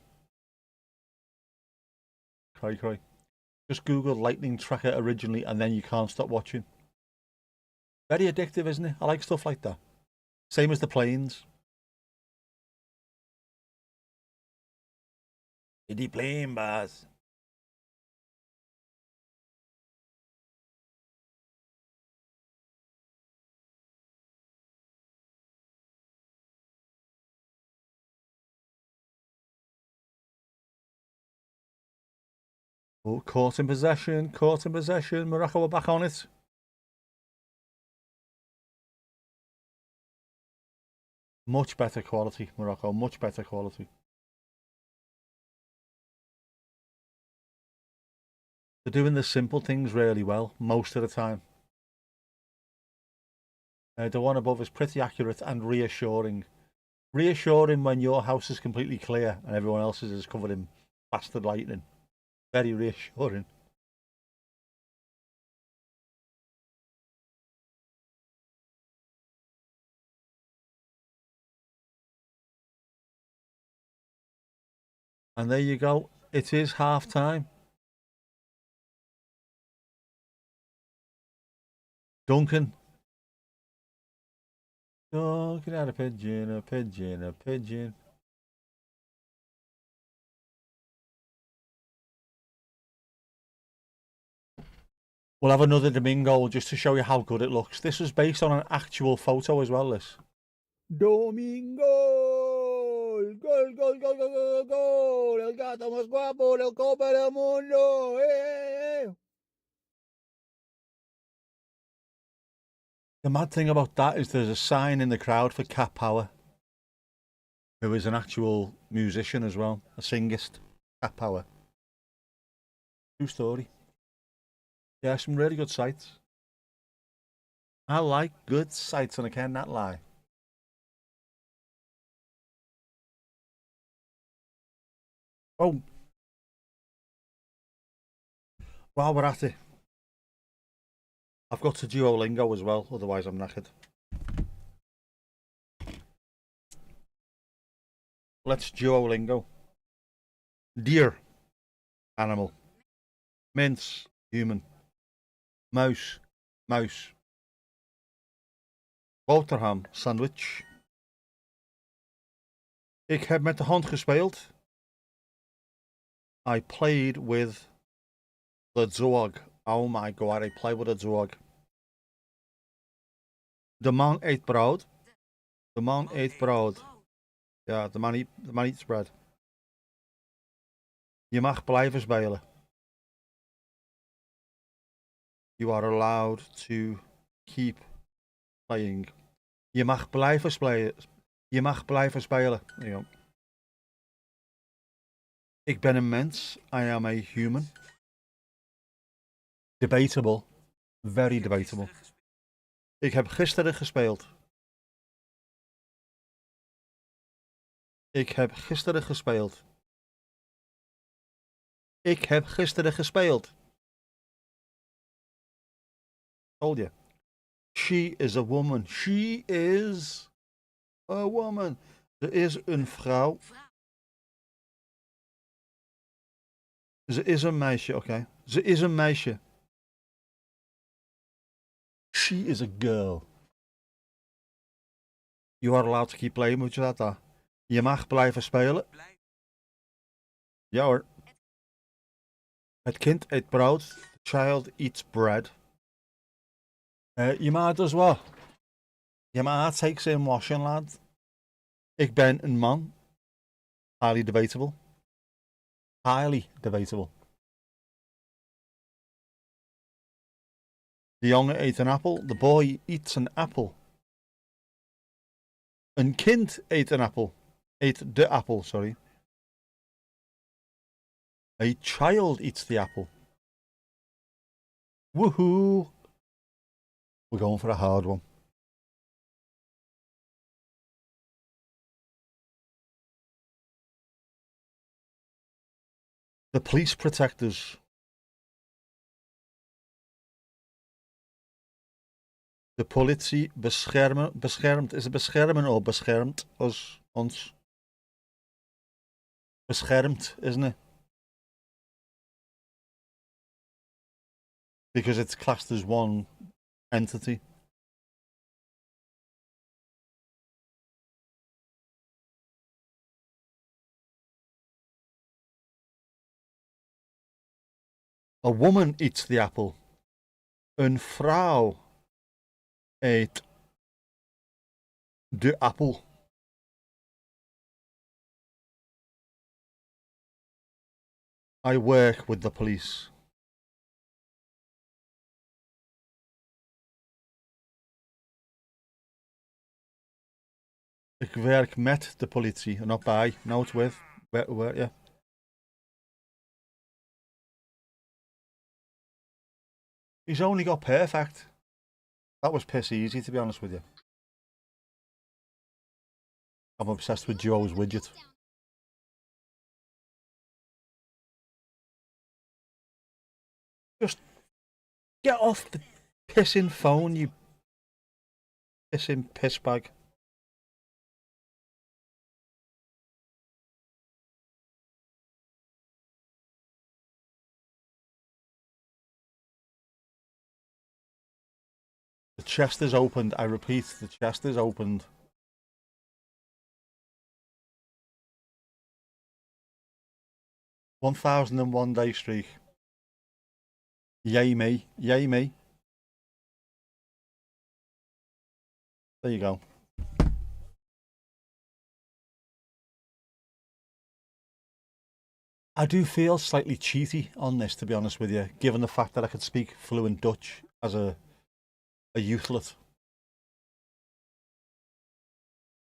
Cry. Just Google Lightning Tracker originally and then you can't stop watching. Very addictive, isn't it? I like stuff like that. Same as the planes. The plane, boss. Oh, caught in possession. Morocco are back on it. Much better quality, Morocco. Much better quality. They're doing the simple things really well most of the time. The one above is pretty accurate and reassuring. Reassuring when your house is completely clear and everyone else's is covered in bastard lightning. Very reassuring. And there you go. It is half time. Duncan. Duncan had a pigeon. We'll have another Domingo just to show you how good it looks. This was based on an actual photo as well, this. Domingo! Gol! El gato más guapo del Copa del Mundo! Hey! The mad thing about that is there's a sign in the crowd for Cat Power, who is an actual musician as well, a singist. Cat Power. True story. Yeah, some really good sites. I like good sites and I cannot lie. Oh, while we're at it, I've got to Duolingo as well, otherwise I'm knackered. Let's Duolingo. Deer, animal. Mince, human. Mouse, mouse. Boterham, sandwich. Ik heb met de hond gespeeld. I played with the dog. Oh my god, I played with a dog. De man eet brood. De man eet brood. Ja, de man eats bread. Je mag blijven spelen. You are allowed to keep playing. Je mag blijven spelen. Je mag blijven spelen. There you go. Ik ben een mens. I am a human. Debatable. Very debatable. Ik heb gisteren gespeeld. Ik heb gisteren gespeeld. Ik heb gisteren gespeeld. Told you. She is a woman. She is a woman. Ze is een vrouw. Ze is een meisje, oké. Ze is een meisje. She is a girl. You are allowed to keep playing, moet je dat daar? Je mag blijven spelen. Ja hoor. Het kind eet brood. The child eats bread. Je maat dus wat? Je maat takes in washing, lad. Ik ben een man. Highly debatable. Highly debatable. De jongen eet een appel. The boy eats an apple. Een kind eet een appel. Eet de appel, sorry. A child eats the apple. Woohoo! We're going for a hard one. The police protectors. De politie beschermt. Is het beschermen of beschermt ons? Beschermt, isn't it? Because it's classed as one entity. A woman eats the apple. Een vrouw eet de appel. I work with the police. Ik werk met de politie, not by. No, it's with. Yeah. He's only got perfect. That was piss easy, to be honest with you. I'm obsessed with Joe's widget. Just get off the pissing phone, you pissing pissbag. The chest is opened. I repeat, the chest is opened. $1,001 streak. Yay me. Yay me. There you go. I do feel slightly cheaty on this, to be honest with you, given the fact that I could speak fluent Dutch as a youthlet.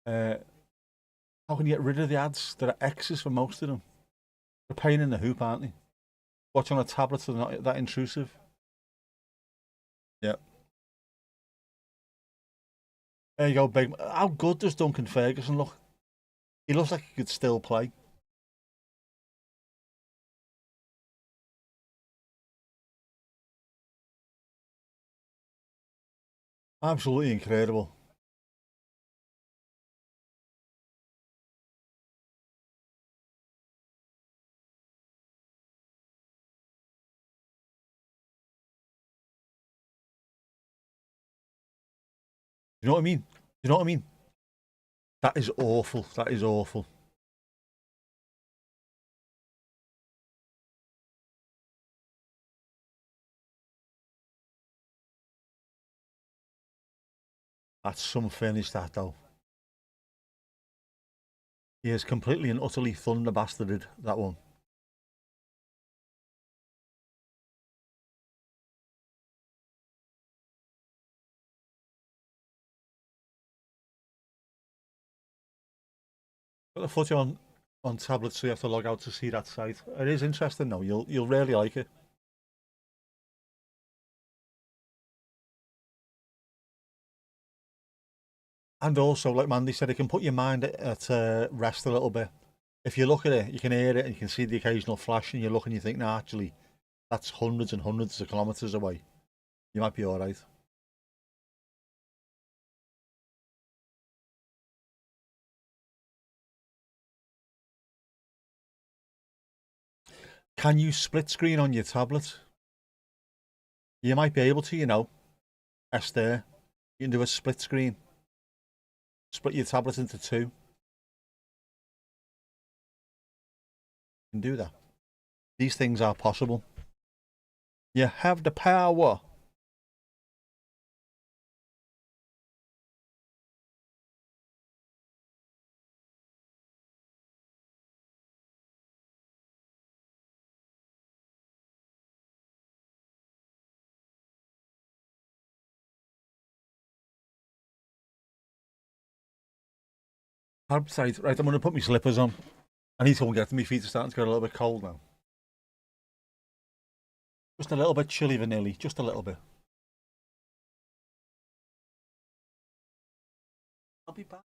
How can you get rid of the ads? There are X's for most of them. They're a pain in the hoop, aren't they? Watch on a tablet, so they're not that intrusive. Yep. There you go, big. How good does Duncan Ferguson look? He looks like he could still play. Absolutely incredible. You know what I mean? You know what I mean? That is awful. That is awful. That's some finish, that though. He is completely and utterly thunder bastarded, that one. Got the footage on tablets, so you have to log out to see that site. It is interesting though. You'll really like it. And also, like Mandy said, it can put your mind at rest a little bit. If you look at it, you can hear it and you can see the occasional flash, and you look and you think, nah, actually, that's hundreds and hundreds of kilometers away. You might be all right. Can you split screen on your tablet? You might be able to, you know. Esther, you can do a split screen. Split your tablet into two. You can do that. These things are possible. You have the power. Right, I'm going to put my slippers on. I need to go and get to my feet. Are starting to get a little bit cold now. Just a little bit chilly vanilla, just a little bit. I'll be back.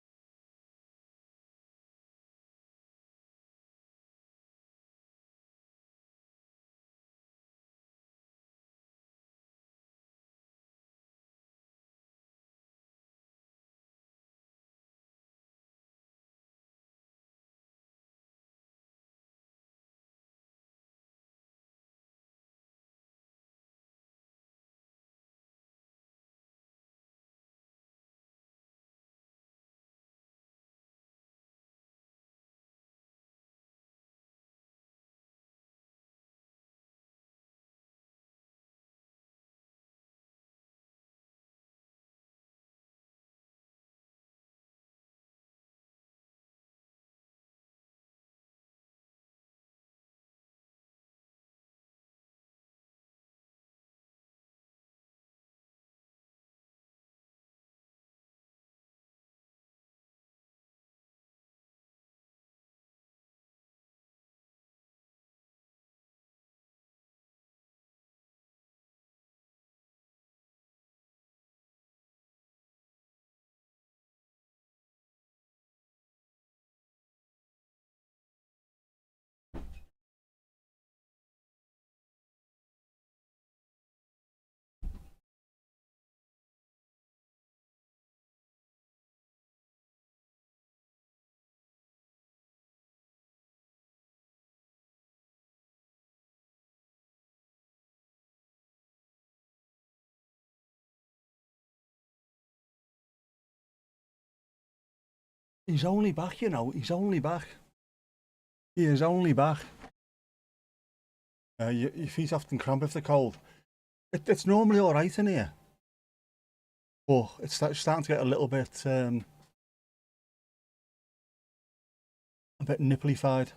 He's only back, you know. He's only back. He is only back. Your feet often cramp if they're cold. It's normally all right in here, but it's starting to get a bit nipply-fied.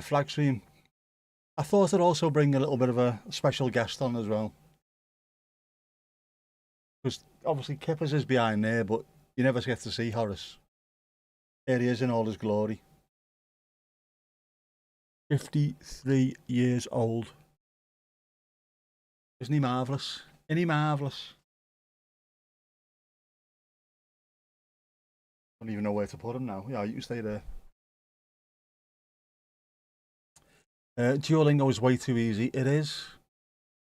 Flag stream. I thought I'd also bring a little bit of a special guest on as well, because obviously Kippers is behind there, but you never get to see Horace. There he is in all his glory. 53 years old. Isn't he marvellous? Isn't he marvellous? I don't even know where to put him now. Yeah, you can stay there. Duolingo is way too easy. It is,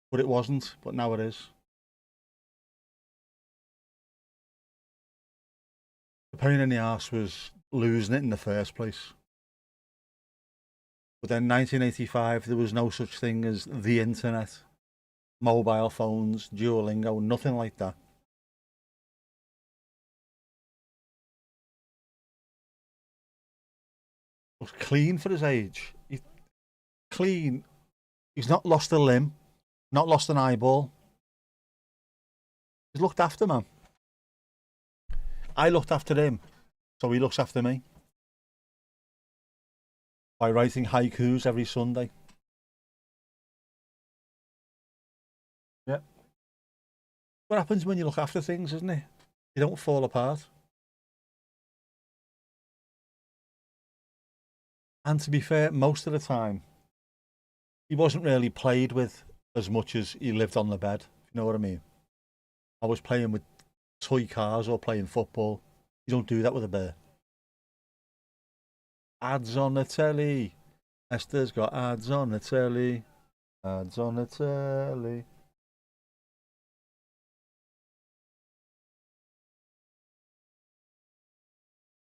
but it wasn't. But now it is. The pain in the arse was losing it in the first place. But then 1985, there was no such thing as the internet, mobile phones, Duolingo, nothing like that. Looks clean for his age. He's clean. He's not lost a limb, not lost an eyeball. He's looked after, man. I looked after him, so he looks after me. By writing haikus every Sunday. Yeah. What happens when you look after things, isn't it? You don't fall apart. And to be fair, most of the time, he wasn't really played with as much as he lived on the bed, if you know what I mean. I was playing with toy cars or playing football. You don't do that with a bear. Ads on the telly. Esther's got ads on the telly. Ads on the telly.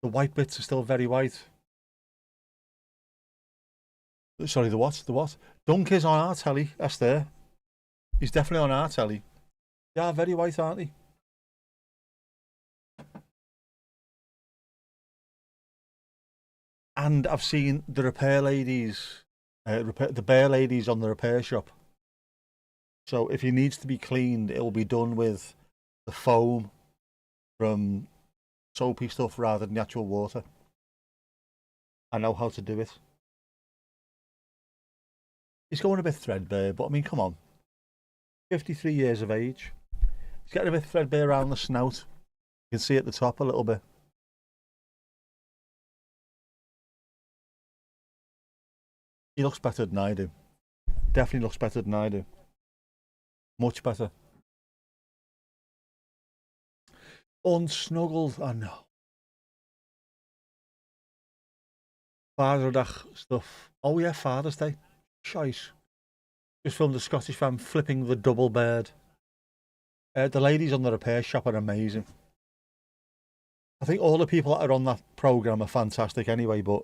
The white bits are still very white. Sorry, the what? The what? Dunk is on our telly, Esther. He's definitely on our telly. They are very white, aren't they? And I've seen the repair ladies, the bear ladies on the repair shop. So if he needs to be cleaned, it will be done with the foam from soapy stuff rather than the actual water. I know how to do it. He's going a bit threadbare, but I mean, come on. 53 years of age. He's getting a bit threadbare around the snout. You can see at the top a little bit. He looks better than I do. Definitely looks better than I do. Much better. Unsnuggled, I know. Father's Day stuff. Oh yeah, Father's Day. Choice. Just filmed a Scottish fan flipping the double bird. The ladies on the repair shop are amazing. I think all the people that are on that programme are fantastic anyway, but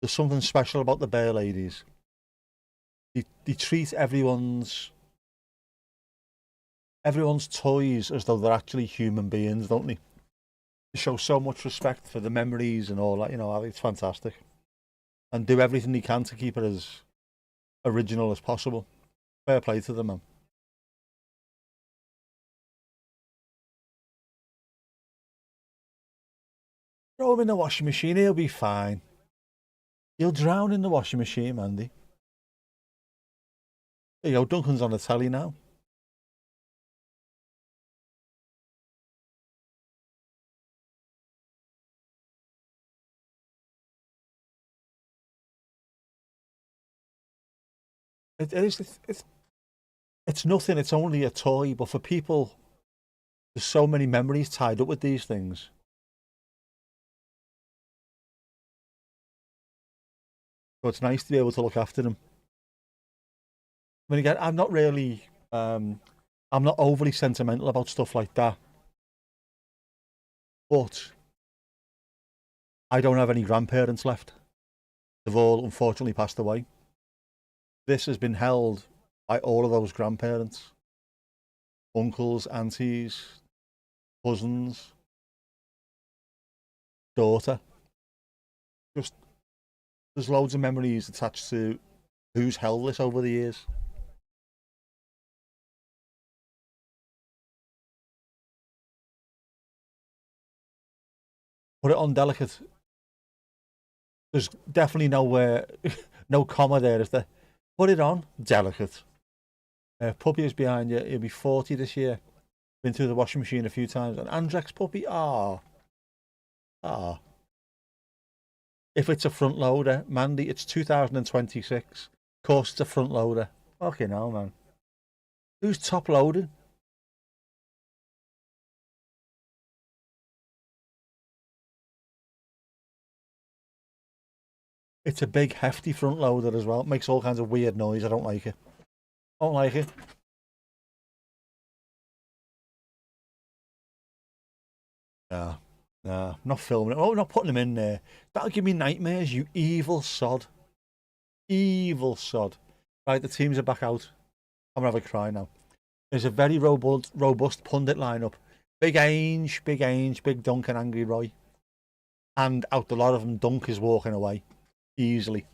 there's something special about the bear ladies. They treat everyone's toys as though they're actually human beings, don't they? They show so much respect for the memories and all that, you know. I think it's fantastic. And do everything they can to keep it as original as possible. Fair play to them, man. Throw him in the washing machine, he'll be fine. He'll drown in the washing machine, Mandy. There you go, Duncan's on the telly now. It's nothing, it's only a toy, but for people, there's so many memories tied up with these things. So it's nice to be able to look after them. I mean, again, I'm not overly sentimental about stuff like that. But I don't have any grandparents left. They've all unfortunately passed away. This has been held by all of those grandparents. Uncles, aunties, cousins. daughter. Just there's loads of memories attached to who's held this over the years. Put it on delicate. There's definitely no comma there, is there? Put it on delicate. Puppy is behind you. He'll be 40 this year. Been through the washing machine a few times. An Andrex puppy? Ah. If it's a front loader, Mandy, it's 2026. Of course it's a front loader. Fucking hell, man. Who's top loading? It's a big, hefty front loader as well. It makes all kinds of weird noise. I don't like it. Don't like it. Nah, not filming it. Oh, not putting them in there. That'll give me nightmares, you evil sod. Evil sod. Right, the teams are back out. I'm gonna have a cry now. There's a very robust pundit lineup. Big Ainge, Big Dunk and Angry Roy. And out the lot of them, Dunk is walking away. Easily.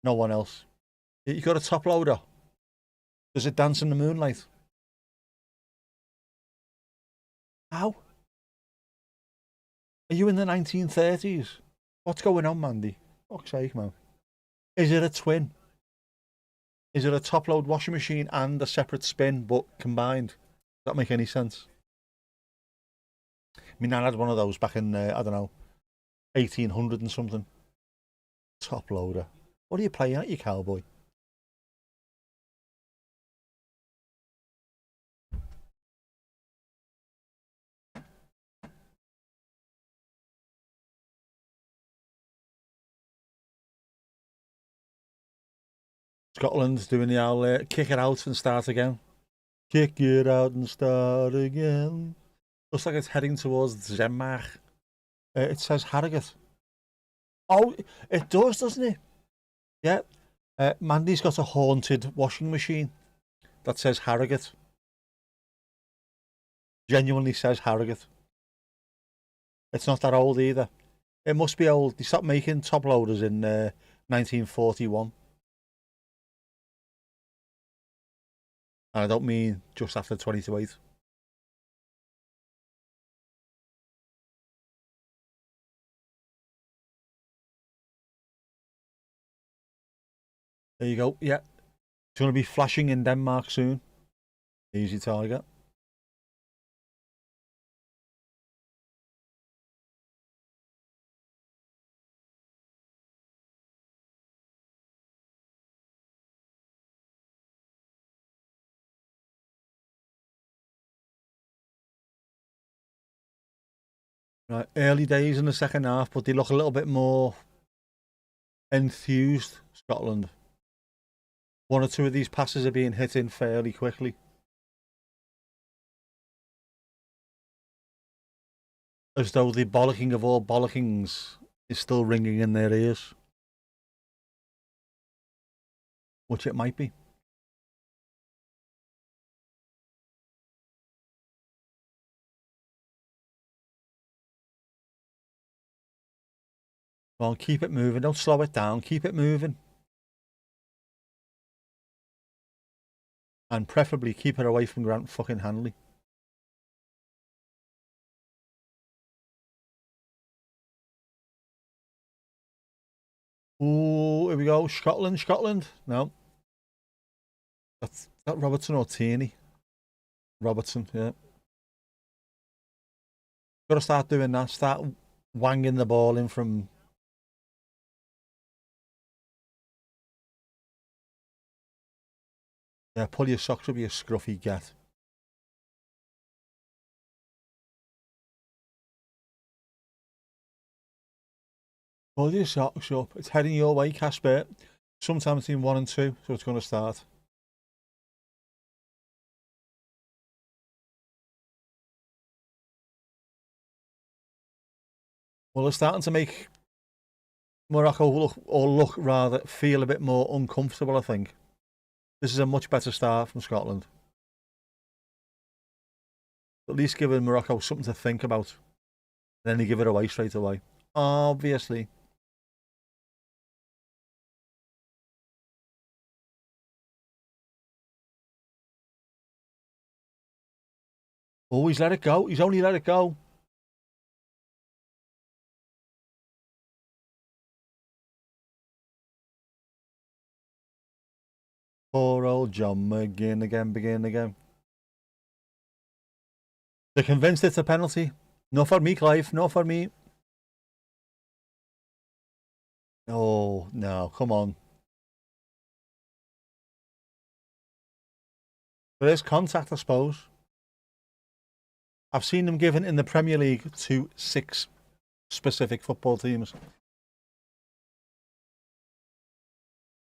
No one else. You got a top loader. Does it dance in the moonlight? How? Are you in the 1930s? What's going on, Mandy? Fuck's sake, man. Is it a twin? Is it a top load washing machine and a separate spin but combined? Does that make any sense? My nan had one of those back in, I don't know, 1800 and something. Top loader. What are you playing at, you cowboy? Scotland's doing the old kick it out and start again. Kick it out and start again. Looks like it's heading towards Denmark. It says Harrogate. Oh, it does, doesn't it? Yeah. Mandy's got a haunted washing machine that says Harrogate. Genuinely says Harrogate. It's not that old either. It must be old. They stopped making top loaders in 1941. And I don't mean just after 20-8. There you go. Yeah. It's going to be flashing in Denmark soon. Easy target. Right, early days in the second half, but they look a little bit more enthused, Scotland. One or two of these passes are being hit in fairly quickly. As though the bollocking of all bollockings is still ringing in their ears. Which it might be. Well, keep it moving. Don't slow it down. Keep it moving. And preferably keep it away from Grant fucking Hanley. Oh, here we go. Scotland. No. That's that Robertson or Tierney? Robertson, yeah. Got to start doing that. Start wanging the ball in from... Yeah, pull your socks up, you scruffy gat. Pull your socks up. It's heading your way, Casper. Sometime between 1 and 2, so it's going to start. Well, it's starting to make Morocco look rather feel a bit more uncomfortable, I think. This is a much better start from Scotland. At least giving Morocco something to think about. Then they give it away straight away. Obviously. Oh, he's let it go. He's only let it go. Poor old John McGinn again, begin again. They're convinced it's a penalty. No for me, Clive. No for me. Oh, no. Come on. There is contact, I suppose. I've seen them given in the Premier League to 6 specific football teams.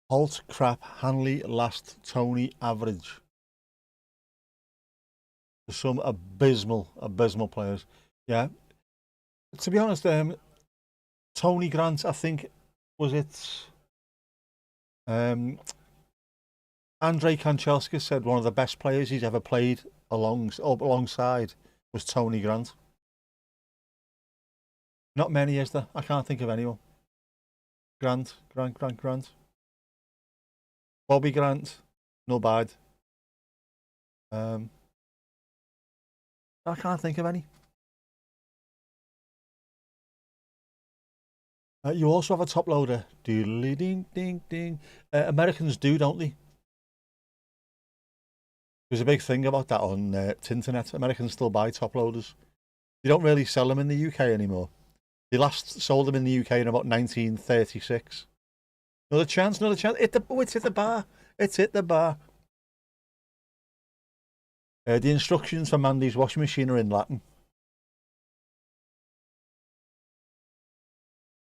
Holt, crap, Hanley, last, Tony, average. There's some abysmal players. Yeah. To be honest, Tony Grant, I think, was it? Andrei Kanchelskis said one of the best players he's ever played alongside was Tony Grant. Not many, is there? I can't think of anyone. Grant. Bobby Grant, no bad. I can't think of any. You also have a top loader. Doodly ding ding ding. Americans do, don't they? There's a big thing about that on Tinternet. Americans still buy top loaders. They don't really sell them in the UK anymore. They last sold them in the UK in about 1936. Another chance. It's hit the bar. It's hit the bar. The instructions for Mandy's washing machine are in Latin.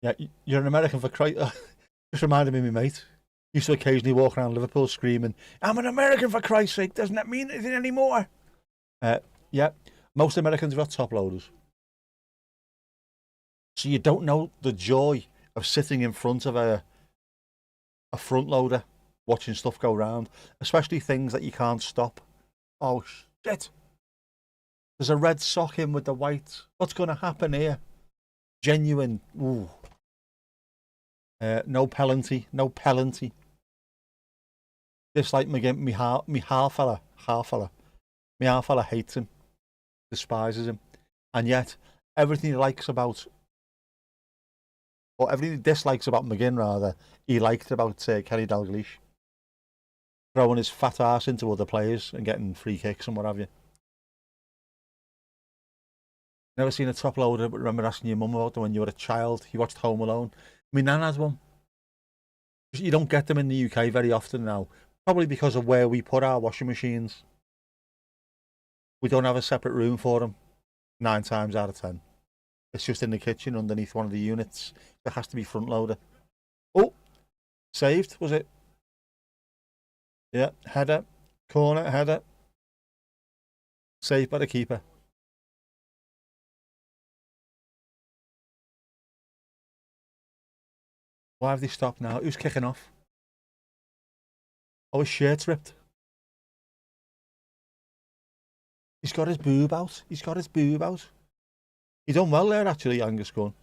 Yeah, you're an American for Christ. Just reminded me of my mate. Used to occasionally walk around Liverpool screaming, "I'm an American for Christ's sake, doesn't that mean anything anymore?" Yeah, most Americans have got top loaders. So you don't know the joy of sitting in front of a front loader, watching stuff go round, especially things that you can't stop. Oh, shit. There's a red sock in with the white. What's going to happen here? Genuine. Ooh. No penalty. Dislike him again. Me half fella. Me half fella hates him. Despises him. And yet, everything he likes about, or everything he dislikes about McGinn, rather, he liked about Kenny Dalglish. Throwing his fat ass into other players and getting free kicks and what have you. Never seen a top loader, but remember asking your mum about them when you were a child. You watched Home Alone. My nan has one. You don't get them in the UK very often now. Probably because of where we put our washing machines. We don't have a separate room for them 9 times out of 10. It's just in the kitchen underneath one of the units. It has to be front loader. Oh, saved, was it? Yeah, header, corner, header. Saved by the keeper. Why have they stopped now? Who's kicking off? Oh, his shirt's ripped. He's got his boob out. He done well there, actually, Angus Gunn.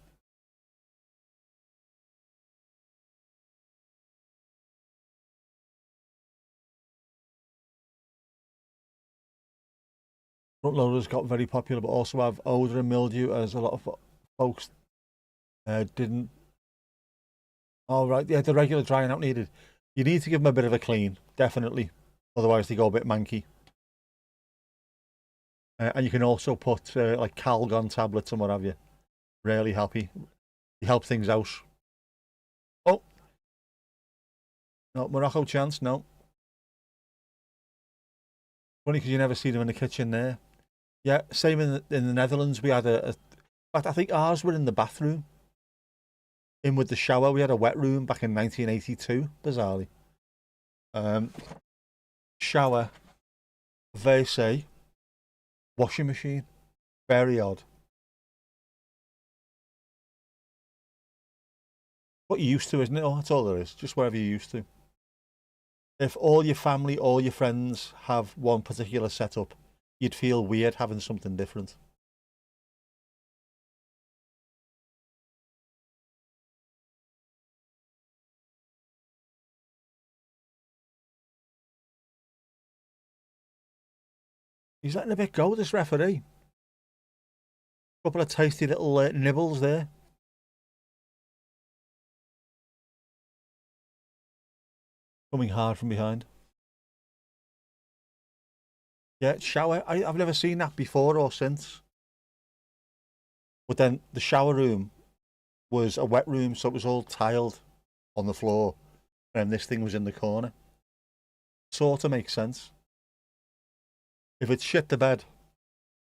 Front loaders got very popular, but also have odour and mildew, as a lot of folks didn't. Oh, right, yeah, the regular drying out needed. You need to give them a bit of a clean, definitely. Otherwise, they go a bit manky. And you can also put like Calgon tablets and what have you. Really happy. They help things out. Oh, no, Morocco chance, no. Funny because you never see them in the kitchen there. Yeah, same in the Netherlands. We had in fact, I think ours were in the bathroom. In with the shower. We had a wet room back in 1982, bizarrely. Shower, WC, washing machine. Very odd. What you're used to, isn't it? Oh, that's all there is. Just whatever you're used to. If all your family, all your friends have one particular setup, you'd feel weird having something different. He's letting a bit go, this referee. Couple of tasty little nibbles there. Coming hard from behind. Yeah, shower. I've never seen that before or since. But then the shower room was a wet room, so it was all tiled on the floor. And this thing was in the corner. Sort of makes sense. If it's shit the bed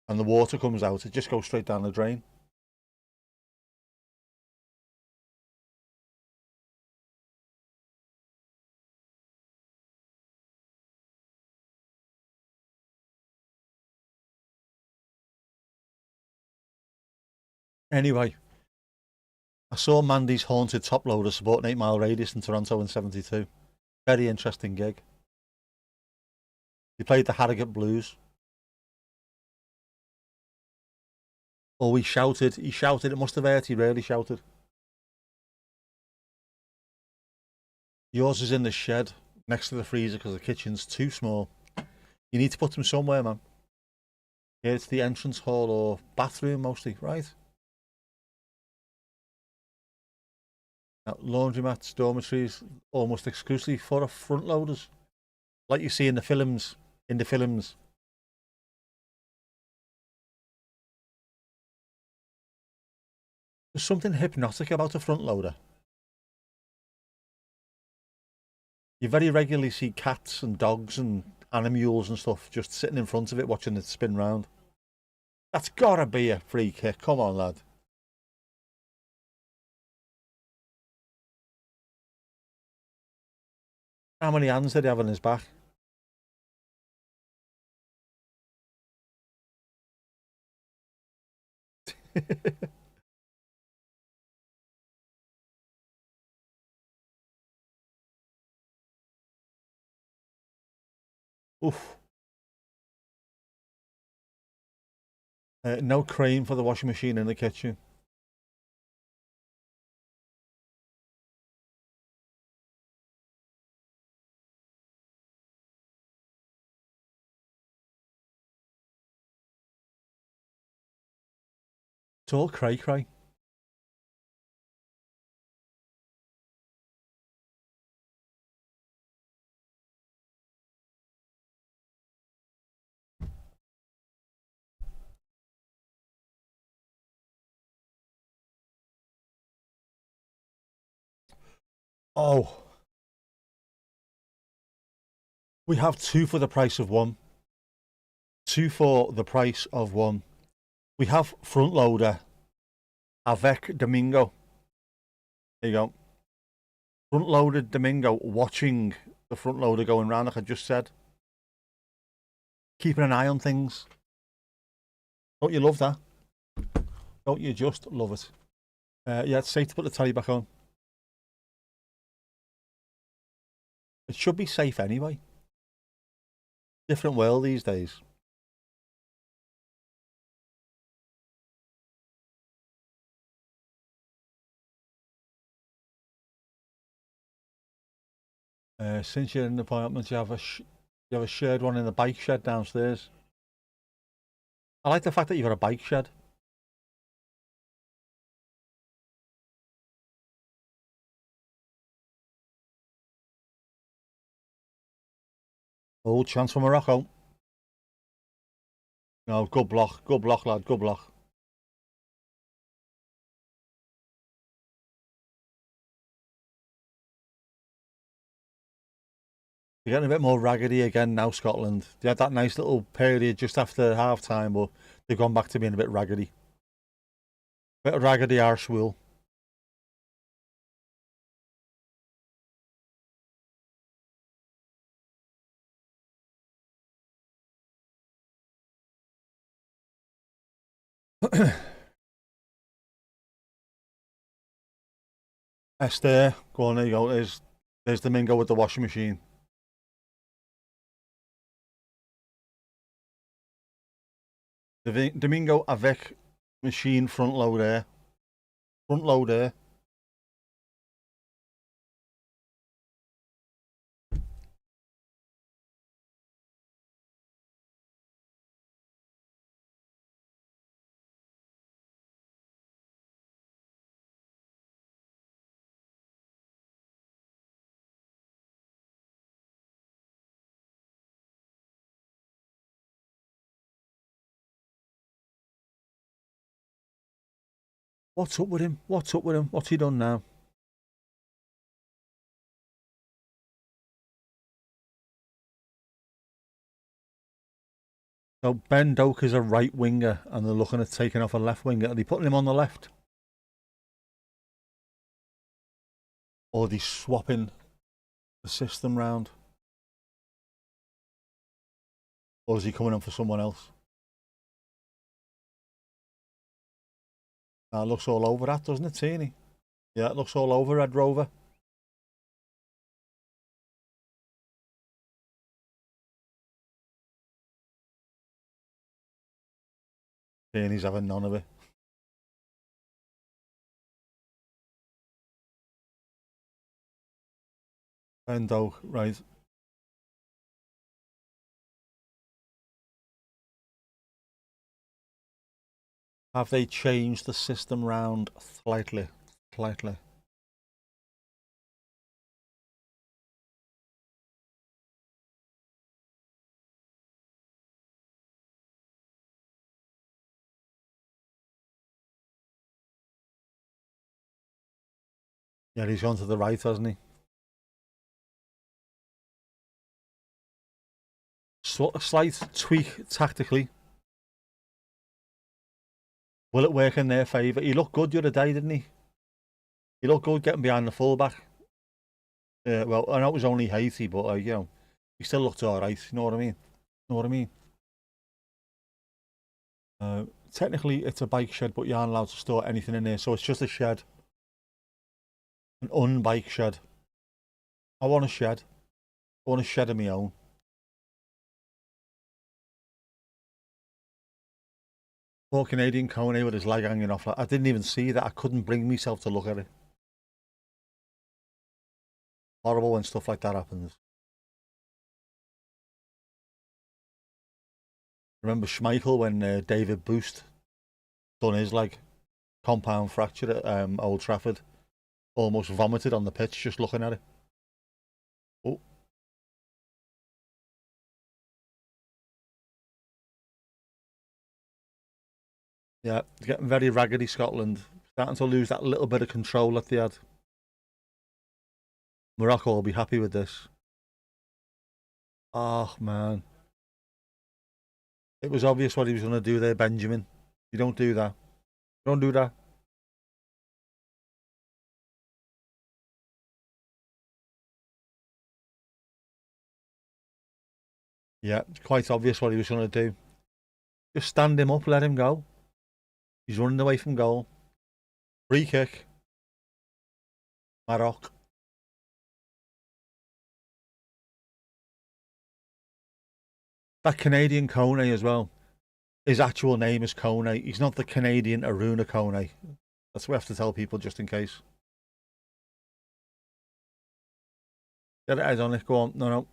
and the water comes out, it just goes straight down the drain. Anyway, I saw Mandy's Haunted Top Loader supporting 8 Mile Radius in Toronto in 72. Very interesting gig. He played the Harrogate Blues. Oh, he shouted. He shouted. It must have hurt. He really shouted. Yours is in the shed next to the freezer because the kitchen's too small. You need to put them somewhere, man. Yeah, it's the entrance hall or bathroom mostly, right? Now, laundromats, dormitories, almost exclusively for front loaders, like you see in the films. In the films, there's something hypnotic about a front loader. You very regularly see cats and dogs and animals and stuff just sitting in front of it watching it spin round. That's gotta be a free kick. Come on, lad. How many hands did he have on his back? Oof. No crane for the washing machine in the kitchen. It's all cray cray. Oh, we have two for the price of one. Two for the price of one. We have front loader avec Domingo. There you go. Front loaded Domingo watching the front loader going round, like I just said. Keeping an eye on things. Don't you love that? Don't you just love it? Yeah, it's safe to put the telly back on. It should be safe anyway. Different world these days. Since you're in the apartment, you have a shared one in the bike shed downstairs. I like the fact that you've got a bike shed. Oh, chance for Morocco. No, good block, lad, good block. You're getting a bit more raggedy again now, Scotland. They had that nice little period just after half time, but they've gone back to being a bit raggedy. Bit of raggedy arsewheel. Esther, go on, there you go. There's Domingo with the washing machine. Domingo avec machine front loader. Front loader. What's up with him? What's up with him? What's he done now? So Ben Doak is a right winger, and they're looking at taking off a left winger. Are they putting him on the left? Or are they swapping the system round? Or is he coming on for someone else? That looks all over that, doesn't it, Teeny? Yeah, it looks all over Red Rover. Teeny's having none of it. Ben Doak, right. Have they changed the system round slightly? Slightly. Yeah, he's gone to the right, hasn't he? A slight tweak tactically. Will it work in their favour? He looked good the other day, didn't he? He looked good getting behind the fullback. Well, I know it was only Haiti, but you know, he still looked all right. You know what I mean? You know what I mean? Technically, it's a bike shed, but you aren't allowed to store anything in there, so it's just a shed, an unbike shed. I want a shed. I want a shed of my own. Poor Canadian Coney with his leg hanging off. I didn't even see that. I couldn't bring myself to look at it. Horrible when stuff like that happens. Remember Schmeichel when David Boost done his leg, compound fracture at Old Trafford, almost vomited on the pitch just looking at it. Oh, yeah, getting very raggedy Scotland, starting to lose that little bit of control that they had. Morocco will be happy with this. Oh man, it was obvious what he was going to do there, Benjamin. You don't do that. Don't do that. Yeah, it's quite obvious what he was going to do. Just stand him up, let him go. He's running away from goal. Free kick. Maroc. That Canadian Kone as well. His actual name is Kone. He's not the Canadian Aruna Kone. That's what we have to tell people just in case. Get it head on it. Go on. No, no.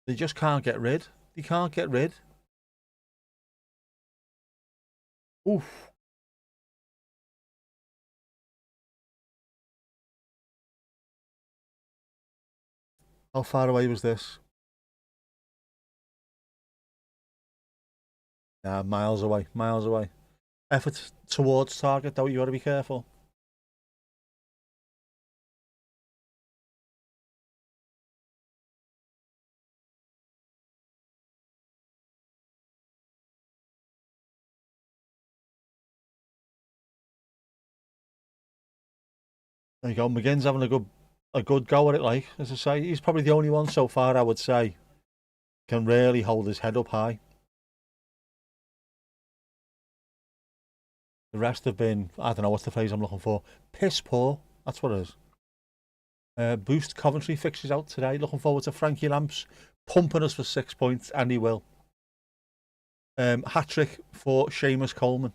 They just can't get rid. They can't get rid. Oof. How far away was this? Yeah, miles away. Miles away. Effort towards target, though. You got to be careful. There you go. McGinn's having a good go at it. Like as I say, he's probably the only one so far. I would say can really hold his head up high. The rest have been, I don't know what's the phrase I'm looking for. Piss poor. That's what it is. Boost Coventry fixtures out today. Looking forward to Frankie Lamps pumping us for 6 points, and he will. Hat trick for Seamus Coleman.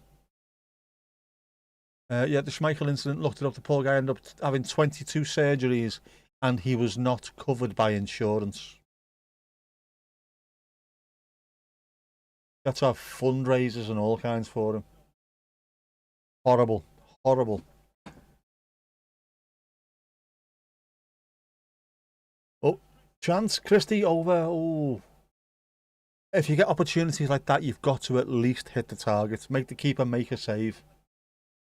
Yeah, the Schmeichel incident, looked it up. The poor guy ended up having 22 surgeries, and he was not covered by insurance. Got to have fundraisers and all kinds for him. Horrible, horrible. Oh, chance Christie over. Oh, If you get opportunities like that, you've got to at least hit the target. Make the keeper make a save.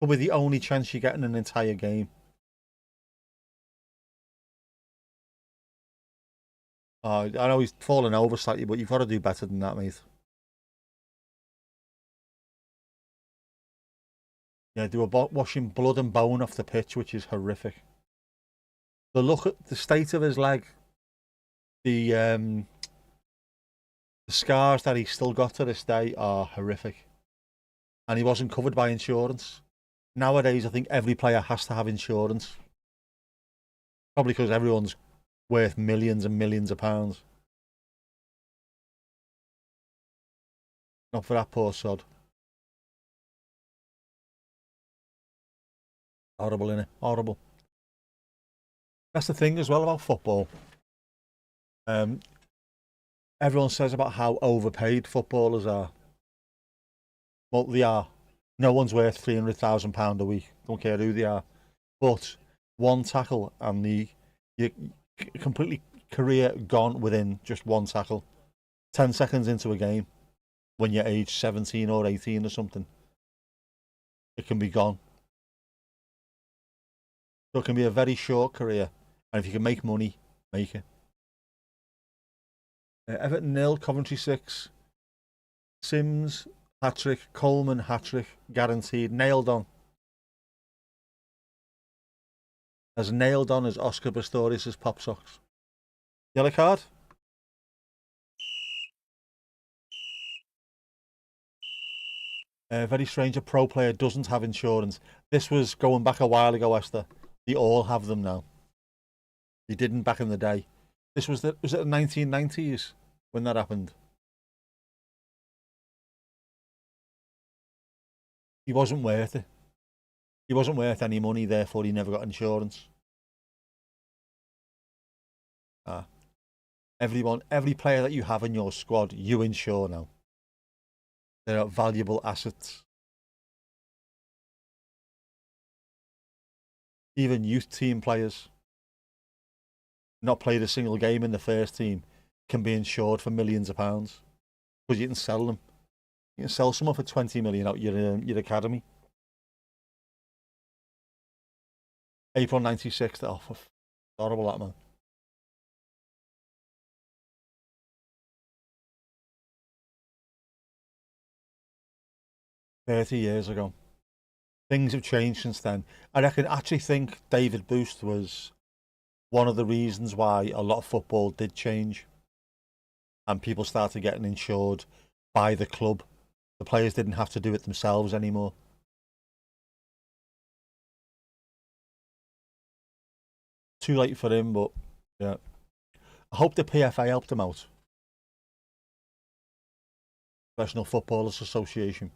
Probably the only chance you get in an entire game. I know he's fallen over slightly, but you've got to do better than that, mate. Yeah, they were washing blood and bone off the pitch, which is horrific. The look at the state of his leg, the scars that he's still got to this day are horrific. And he wasn't covered by insurance. Nowadays, I think every player has to have insurance. Probably because everyone's worth millions and millions of pounds. Not for that poor sod. Horrible, innit? Horrible. That's the thing as well about football. Everyone says about how overpaid footballers are. Well, they are. No one's worth £300,000 a week. Don't care who they are. But one tackle and your completely career gone within just one tackle. 10 seconds into a game, when you're age 17 or 18 or something, it can be gone. So it can be a very short career. And if you can make money, make it. Everton 0, Coventry 6. Sims hat-trick, Coleman hat-trick, guaranteed, nailed on. As nailed on as Oscar Pistorius' pop socks. Yellow card? Very strange, a pro player doesn't have insurance. This was going back a while ago, Esther. They all have them now. They didn't back in the day. This was it the 1990s when that happened? He wasn't worth it. He wasn't worth any money, therefore he never got insurance. Every player that you have in your squad, you insure now. They're valuable assets. Even youth team players, not played a single game in the first team, can be insured for millions of pounds because you can sell them. You can sell someone for 20 million out your academy. April 96. Oh, horrible that, man. $30 ago. Things have changed since then. I actually think David Boost was one of the reasons why a lot of football did change and people started getting insured by the club. The players didn't have to do it themselves anymore. Too late for him, but yeah. I hope the PFA helped him out. Professional Footballers Association.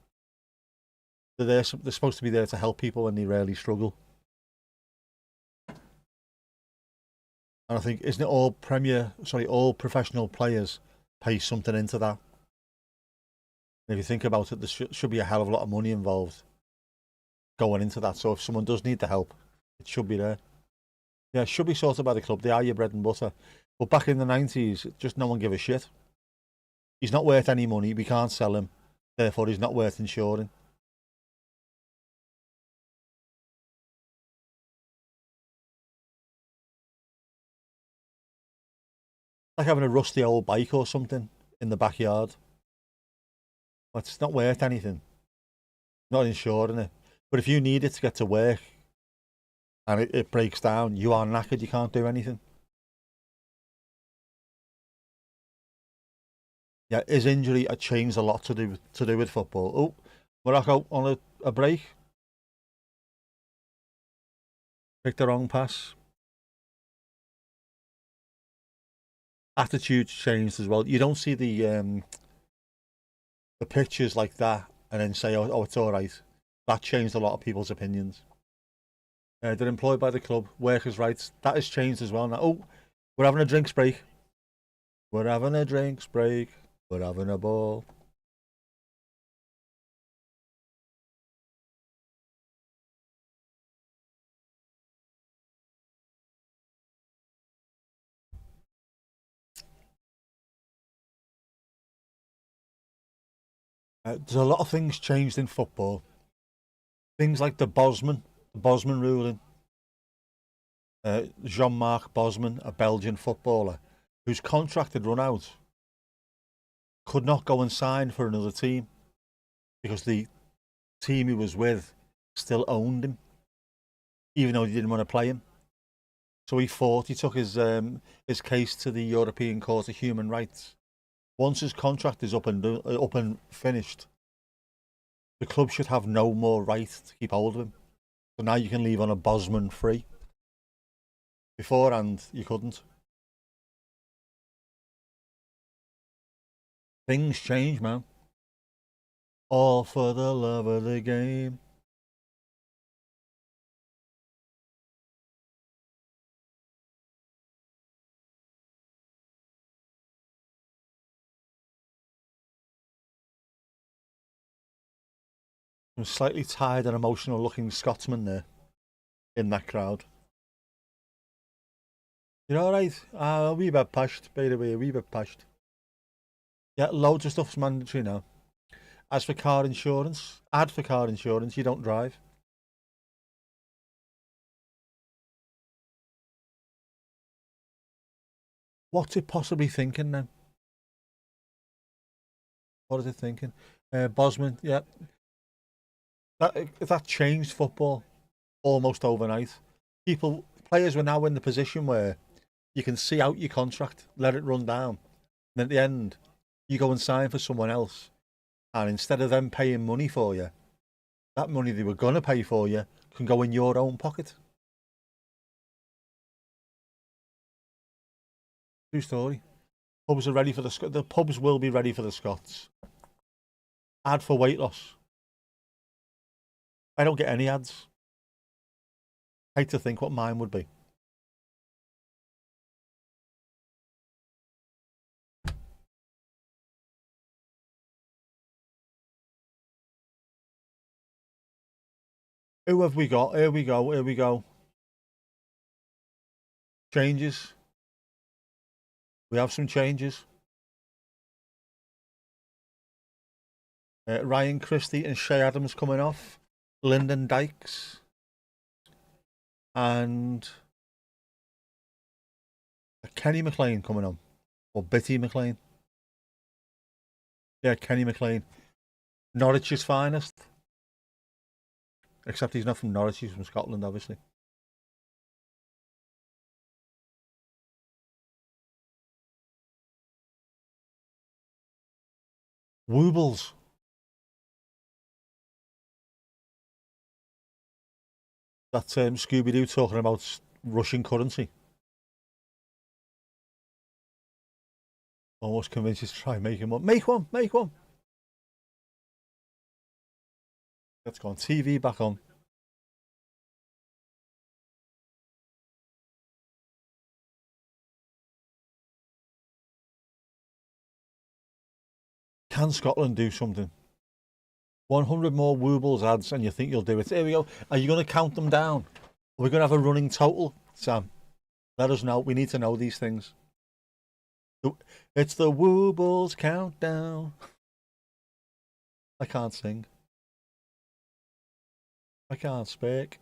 They're supposed to be there to help people when they really struggle. And I think, isn't it all professional players pay something into that? And if you think about it, there should be a hell of a lot of money involved going into that. So if someone does need the help, it should be there. Yeah, it should be sorted by the club. They are your bread and butter. But back in the 90s, just no one gave a shit. He's not worth any money. We can't sell him. Therefore, he's not worth insuring. Like having a rusty old bike or something in the backyard. But it's not worth anything. Not insuring it. But if you need it to get to work and it breaks down, you are knackered, you can't do anything. Yeah, his injury had changed a lot to do with football. Oh, Morocco on a break. Picked the wrong pass. Attitudes changed as well. You don't see the pictures like that and then say, oh, it's all right. That changed a lot of people's opinions. They're employed by the club, workers' rights. That has changed as well now. Oh, we're having a drinks break. We're having a drinks break. We're having a ball. There's a lot of things changed in football. Things like the Bosman ruling. Jean-Marc Bosman, a Belgian footballer whose contract had run out, could not go and sign for another team because the team he was with still owned him, even though he didn't want to play him. So he fought. He took his case to the European Court of Human Rights. Once his contract is up and finished, the club should have no more right to keep hold of him. So now you can leave on a Bosman free. Beforehand, you couldn't. Things change, man. All for the love of the game. Some slightly tired and emotional looking Scotsman there in that crowd. You're alright? A wee bit pushed, by the way, a wee bit pushed. Yeah, loads of stuff's mandatory now. As for car insurance, add for car insurance, you don't drive. What's it possibly thinking then? What is it thinking? Bosman, yeah. That changed football almost overnight. Players were now in the position where you can see out your contract, let it run down, and at the end, you go and sign for someone else, and instead of them paying money for you, that money they were gonna pay for you can go in your own pocket. True story. Pubs are ready for the pubs will be ready for the Scots. Ad for weight loss. I don't get any ads. Hate to think what mine would be. Who have we got? Here we go. Here we go. Changes. We have some changes. Ryan Christie and Shay Adams coming off. Lyndon Dykes. And Kenny McLean coming on. Or Bitty McLean. Yeah, Kenny McLean. Norwich's finest. Except he's not from Norwich, he's from Scotland, obviously. Woobles. That's Scooby-Doo talking about Russian currency. Almost convinced you to try making one. Make one, make one. Let's go on. TV back on. Can Scotland do something? 100 more Woobles ads and you think you'll do it. Here we go. Are you going to count them down? Are we going to have a running total? Sam, let us know. We need to know these things. It's the Woobles countdown. I can't sing. I can't speak.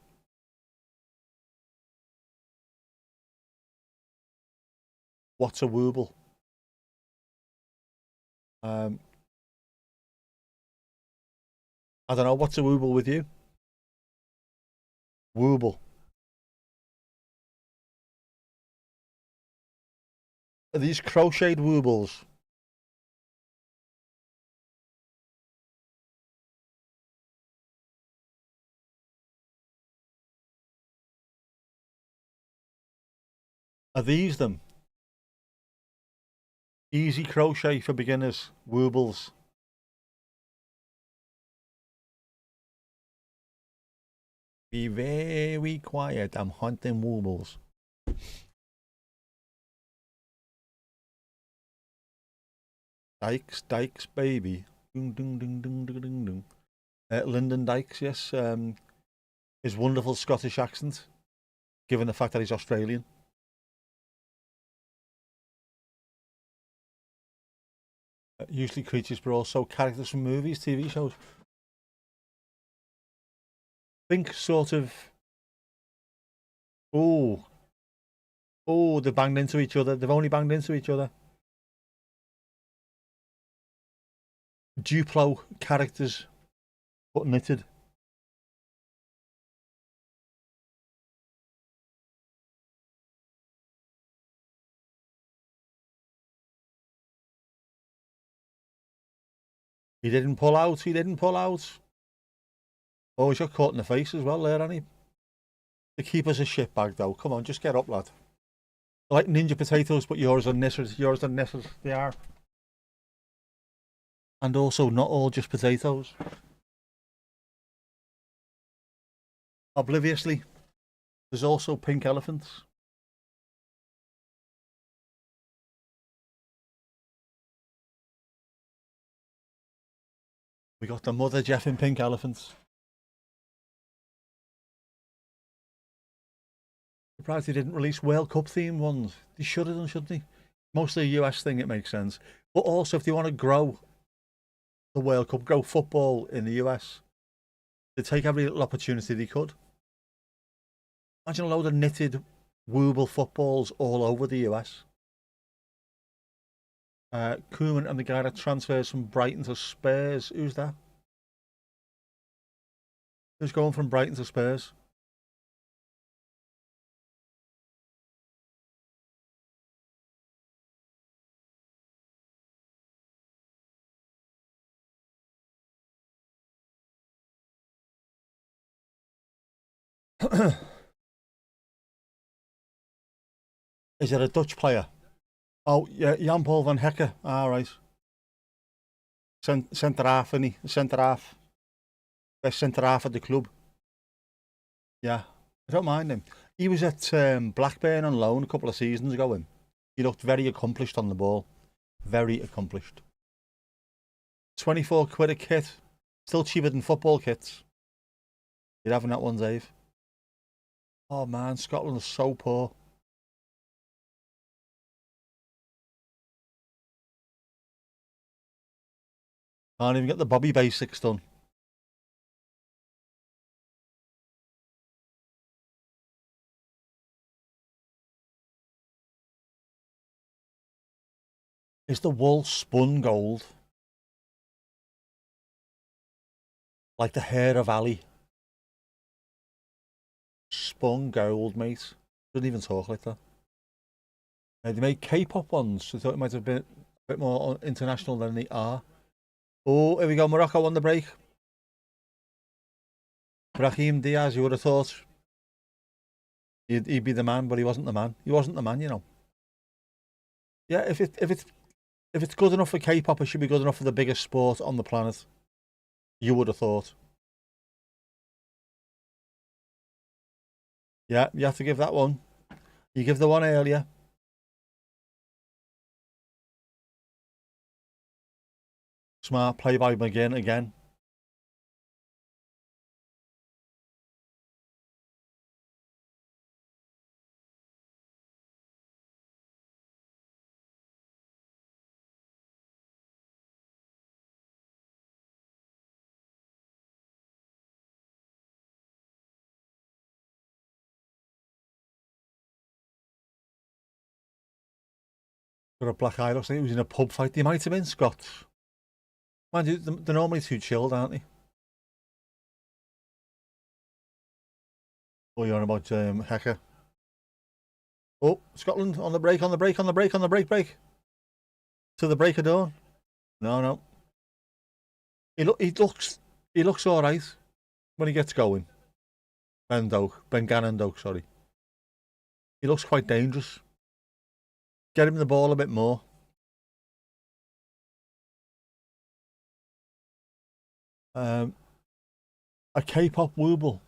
What's a Wooble? I don't know. What's a Wooble with you? Wooble. Are these crocheted Woobles? Are these them? Easy crochet for beginners. Woobles. Be very quiet. I'm hunting Woobles. Dykes, baby. Ding, ding, ding, ding, ding, ding, ding. Lyndon Dykes, yes. His wonderful Scottish accent, given the fact that he's usually creatures, but also characters from movies, TV shows. Think sort of. Oh, they banged into each other. They've only banged into each other. Duplo characters, but knitted. He didn't pull out. He didn't pull out. Oh, he's got caught in the face as well there, hasn't he? The keeper's a shitbag, though. Come on, just get up, lad. They're like ninja potatoes, but yours are knitted. Yours are knitted. They are. And also, not all just potatoes. Obliviously, there's also pink elephants. We got the mother Jeff in pink elephants. Surprised they didn't release World Cup themed ones. They should have done, shouldn't they? Mostly a US thing, it makes sense. But also, if they want to grow the World Cup, grow football in the US, they take every little opportunity they could. Imagine a load of knitted Wooble footballs all over the US. Koeman and the guy that transfers from Brighton to Spurs. Who's that? Who's going from Brighton to Spurs? Is it a Dutch player? Oh, yeah, Jan Paul van Hekken. All right. Centre half, isn't he? Centre half. Best centre half at the club. Yeah, I don't mind him. He was at Blackburn on loan a couple of seasons ago. He looked very accomplished on the ball. Very accomplished. 24 quid a kit. Still cheaper than football kits. You're having that one, Dave? Oh man, Scotland is so poor. Can't even get the Bobby basics done. Is the wool spun gold? Like the hair of Ali. Spun gold, mate. Doesn't even talk like that. They made K-pop ones. I thought it might have been a bit more international than they are. Oh, here we go. Morocco on the break. Brahim Diaz, you would have thought he'd be the man, but he wasn't the man. He wasn't the man, you know. Yeah, if it's good enough for K-pop, it should be good enough for the biggest sport on the planet. You would have thought. Yeah, you have to give that one. You give the one earlier. Smart play by McGinn again. Got a black eye. Looks like he was in a pub fight. They might have been Scots. Mind you, they're normally too chilled, aren't they? Oh, you're on about Hecker. Oh, Scotland on the break, on the break, on the break, on the break. To the break of dawn. No. He looks all right when he gets going. Ben Gannon Doak, sorry. He looks quite dangerous. Get him the ball a bit more. A K-pop wooble.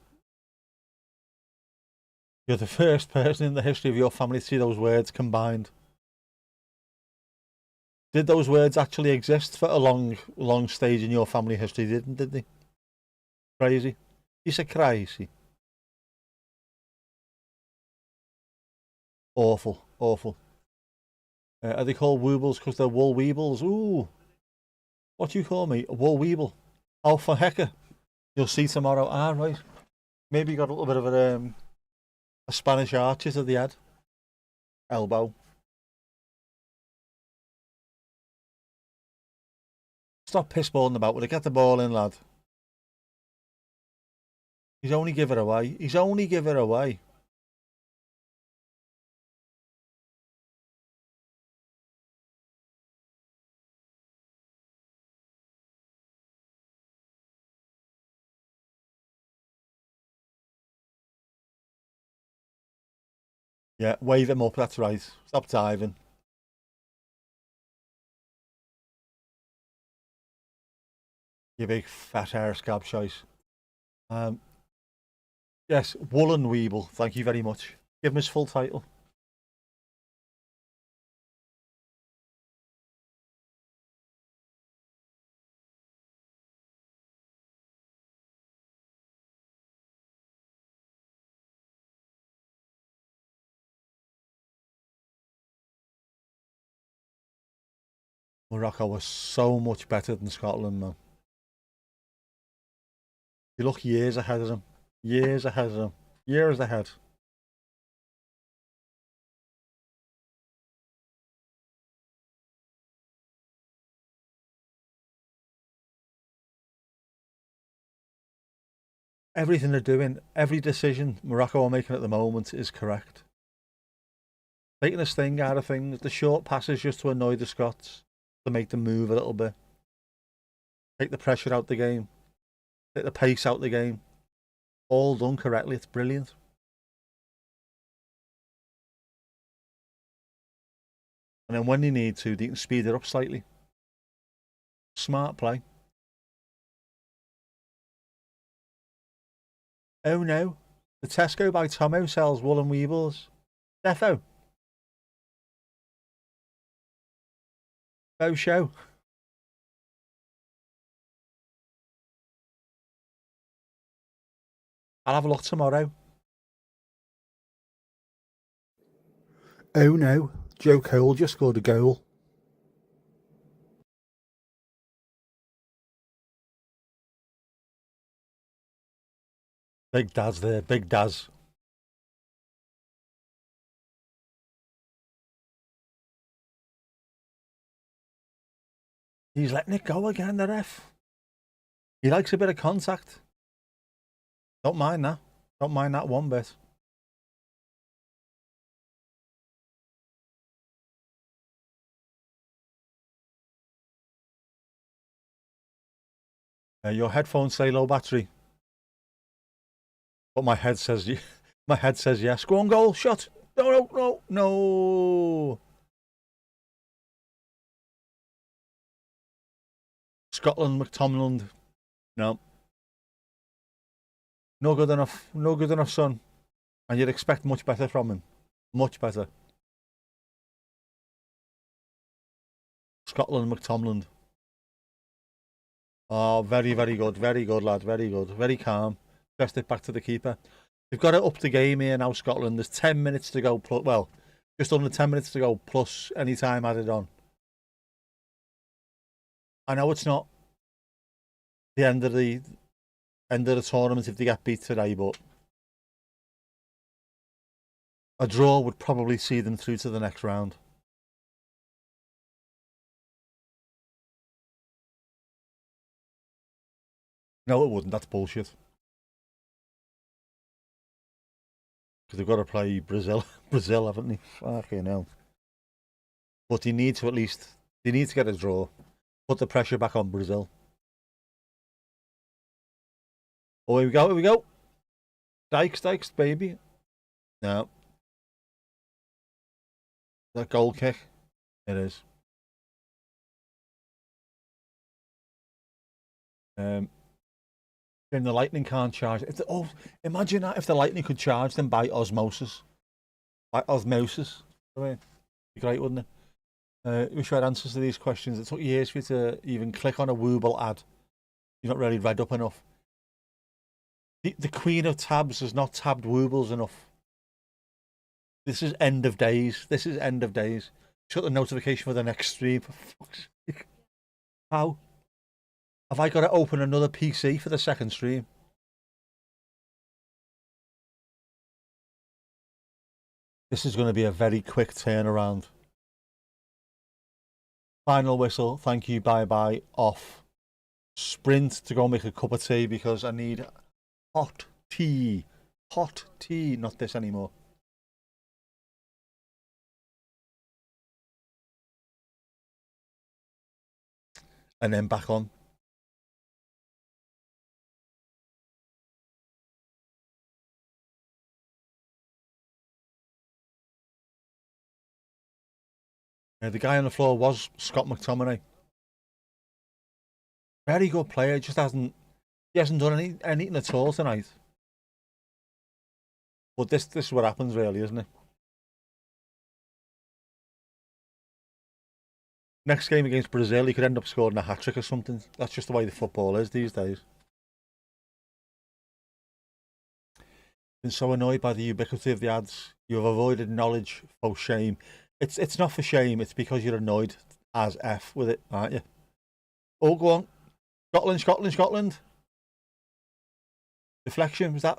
You're the first person in the history of your family to see those words combined. Did those words actually exist for a long stage in your family history? Did they? Crazy. It's a crazy. Awful. Are they called woobles because they're wool weebles? Ooh. What do you call me? A wool weeble. Oh, for hecker. You'll see tomorrow. Ah, right. Maybe you got a little bit of a Spanish arches at the head. Elbow. Stop piss balling about with it. Get the ball in, lad. He's only give it away. He's only give it away. Yeah, wave him up. That's right. Stop diving. You big fat hair scab choice. Yes, Woolen Weeble. Thank you very much. Give him his full title. Morocco was so much better than Scotland, man. You look years ahead of them. Years ahead of them. Years ahead. Everything they're doing, every decision Morocco are making at the moment is correct. Taking a sting out of things, the short passes just to annoy the Scots, to make them move a little bit. Take the pressure out the game. Take the pace out the game. All done correctly. It's brilliant. And then when they need to, they can speed it up slightly. Smart play. Oh no. The Tesco by Tomo sells woolen weebles. Defo. Go show. I'll have a look tomorrow. Oh no. Joe Cole just scored a goal. Big Daz there. Big Daz. He's letting it go again, the ref. He likes a bit of contact. Don't mind that. Don't mind that one bit. Your headphones say low battery. But my head says yes. Go on, goal, shot. No. Scotland, McTominay. No. No good enough. No good enough, son. And you'd expect much better from him. Much better. Scotland, McTominay. Oh, very, very good. Very good, lad. Very good. Very calm. Pressed it back to the keeper. They've got it up the game here now, Scotland. There's 10 minutes to go. Well, just under 10 minutes to go, plus any time added on. I know it's not the end of the tournament if they get beat today, but a draw would probably see them through to the next round. No, it wouldn't. That's bullshit. Because they've got to play Brazil, haven't they? Fucking hell. But they need to get a draw. Put the pressure back on Brazil. Oh, here we go. Dykes, baby. No. That goal kick. It is. Then the Lightning can't charge. Imagine that if the Lightning could charge them by osmosis. By osmosis. It'd be great, wouldn't it? Wish I had answers to these questions. It took years for you to even click on a Wooble ad. You're not really read up enough. The Queen of Tabs has not tabbed Woobles enough. This is end of days. Shut the notification for the next stream. For fuck's sake. How? Have I got to open another PC for the second stream? This is going to be a very quick turnaround. Final whistle, thank you, bye-bye, off. Sprint to go make a cup of tea because I need hot tea. Hot tea, not this anymore. And then back on. The guy on the floor was Scott McTominay. Very good player, just hasn't done anything at all tonight. But this is what happens really, isn't it? Next game against Brazil, he could end up scoring a hat-trick or something. That's just the way the football is these days. Been so annoyed by the ubiquity of the ads. You have avoided knowledge for shame. It's not for shame, it's because you're annoyed as F with it, aren't you? Oh, go on. Scotland, Scotland, Scotland. Deflection, was that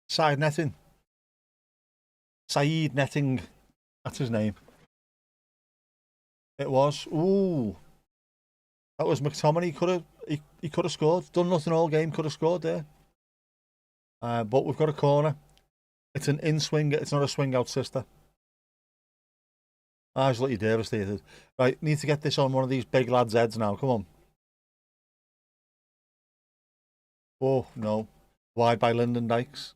side netting? Saeed Netting, that's his name. It was. Ooh. That was McTominay. He could have scored. Done nothing all game, could have scored there. But we've got a corner. It's an in-swing, it's not a swing-out sister. I was literally devastated. Right, need to get this on one of these big lads' heads now. Come on. Oh, no. Wide by Lyndon Dykes.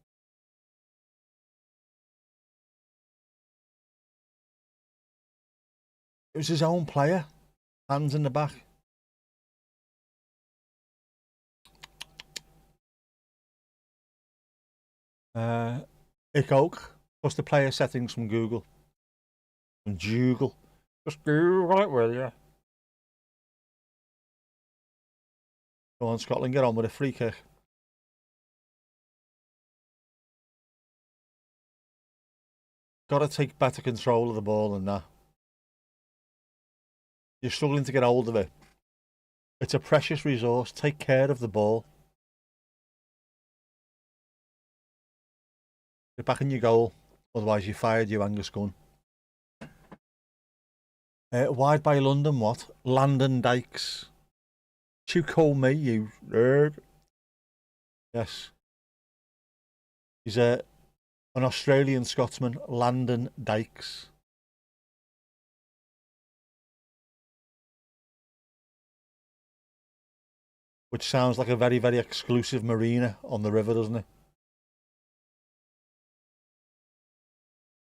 It was his own player. Hands in the back. Ick Oak. Plus the player settings from Google. From Google. Just Google it, will you? Go on, Scotland, get on with a free kick. Got to take better control of the ball than that. You're struggling to get hold of it. It's a precious resource. Take care of the ball. Get back in your goal. Otherwise, you fired your Angus gun. Wide by London, what? Landon Dykes. You call me, you nerd. Yes. He's an Australian Scotsman, Landon Dykes. Which sounds like a very, very exclusive marina on the river, doesn't it?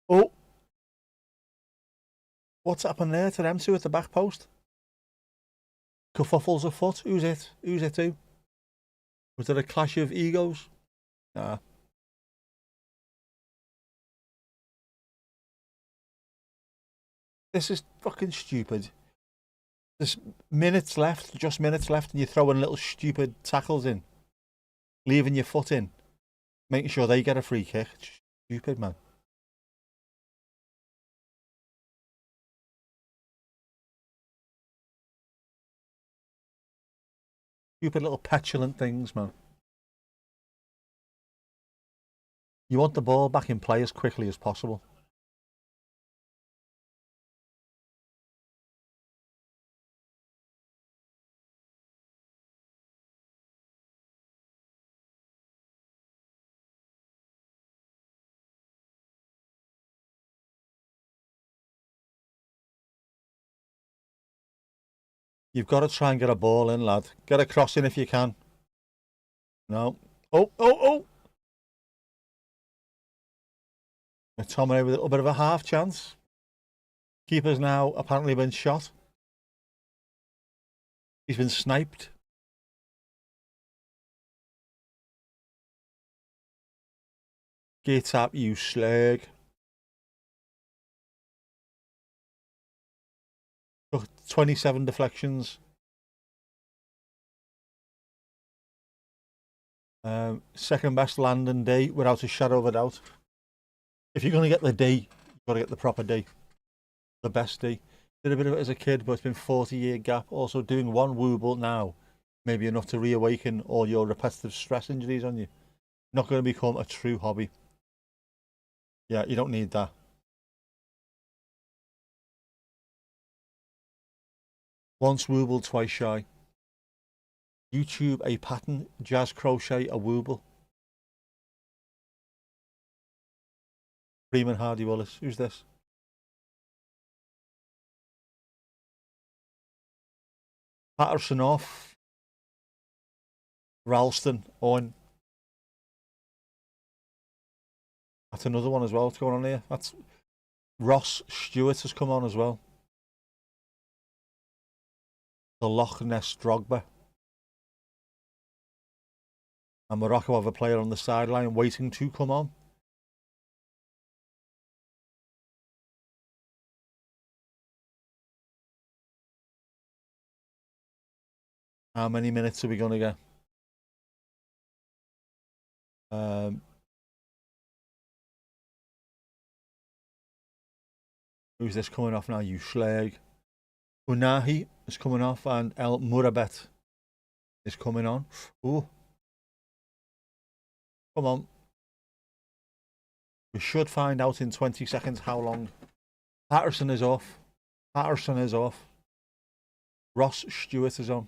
Oh! What's happened there to them two at the back post? Kerfuffles afoot. Who's it? Who's it to? Was there a clash of egos? Nah. This is fucking stupid. There's minutes left, just minutes left, and you're throwing little stupid tackles in. Leaving your foot in. Making sure they get a free kick. It's stupid, man. Stupid little petulant things, man. You want the ball back in play as quickly as possible. You've got to try and get a ball in, lad. Get a cross in if you can. No. Oh, oh, oh! McTominay with a little bit of a half chance. Keeper's now apparently been shot. He's been sniped. Get up, you slag. 27 deflections. Second best Landon D without a shadow of a doubt. If you're going to get the D, you've got to get the proper D. The best D. Did a bit of it as a kid, but it's been 40-year gap. Also doing one wooble now maybe enough to reawaken all your repetitive stress injuries on you. Not going to become a true hobby. Yeah, you don't need that. Once wooble, twice shy. YouTube a pattern, jazz crochet a wooble. Freeman Hardy Willis. Who's this? Patterson off. Ralston on. That's another one as well. What's going on here? That's Ross Stewart has come on as well. The Loch Ness Drogba. And Morocco have a player on the sideline waiting to come on. How many minutes are we going to get? Who's this coming off now? You Schleg. Unahi is coming off and El Murabet is coming on. Ooh. Come on. We should find out in 20 seconds how long. Patterson is off. Patterson is off. Ross Stewart is on.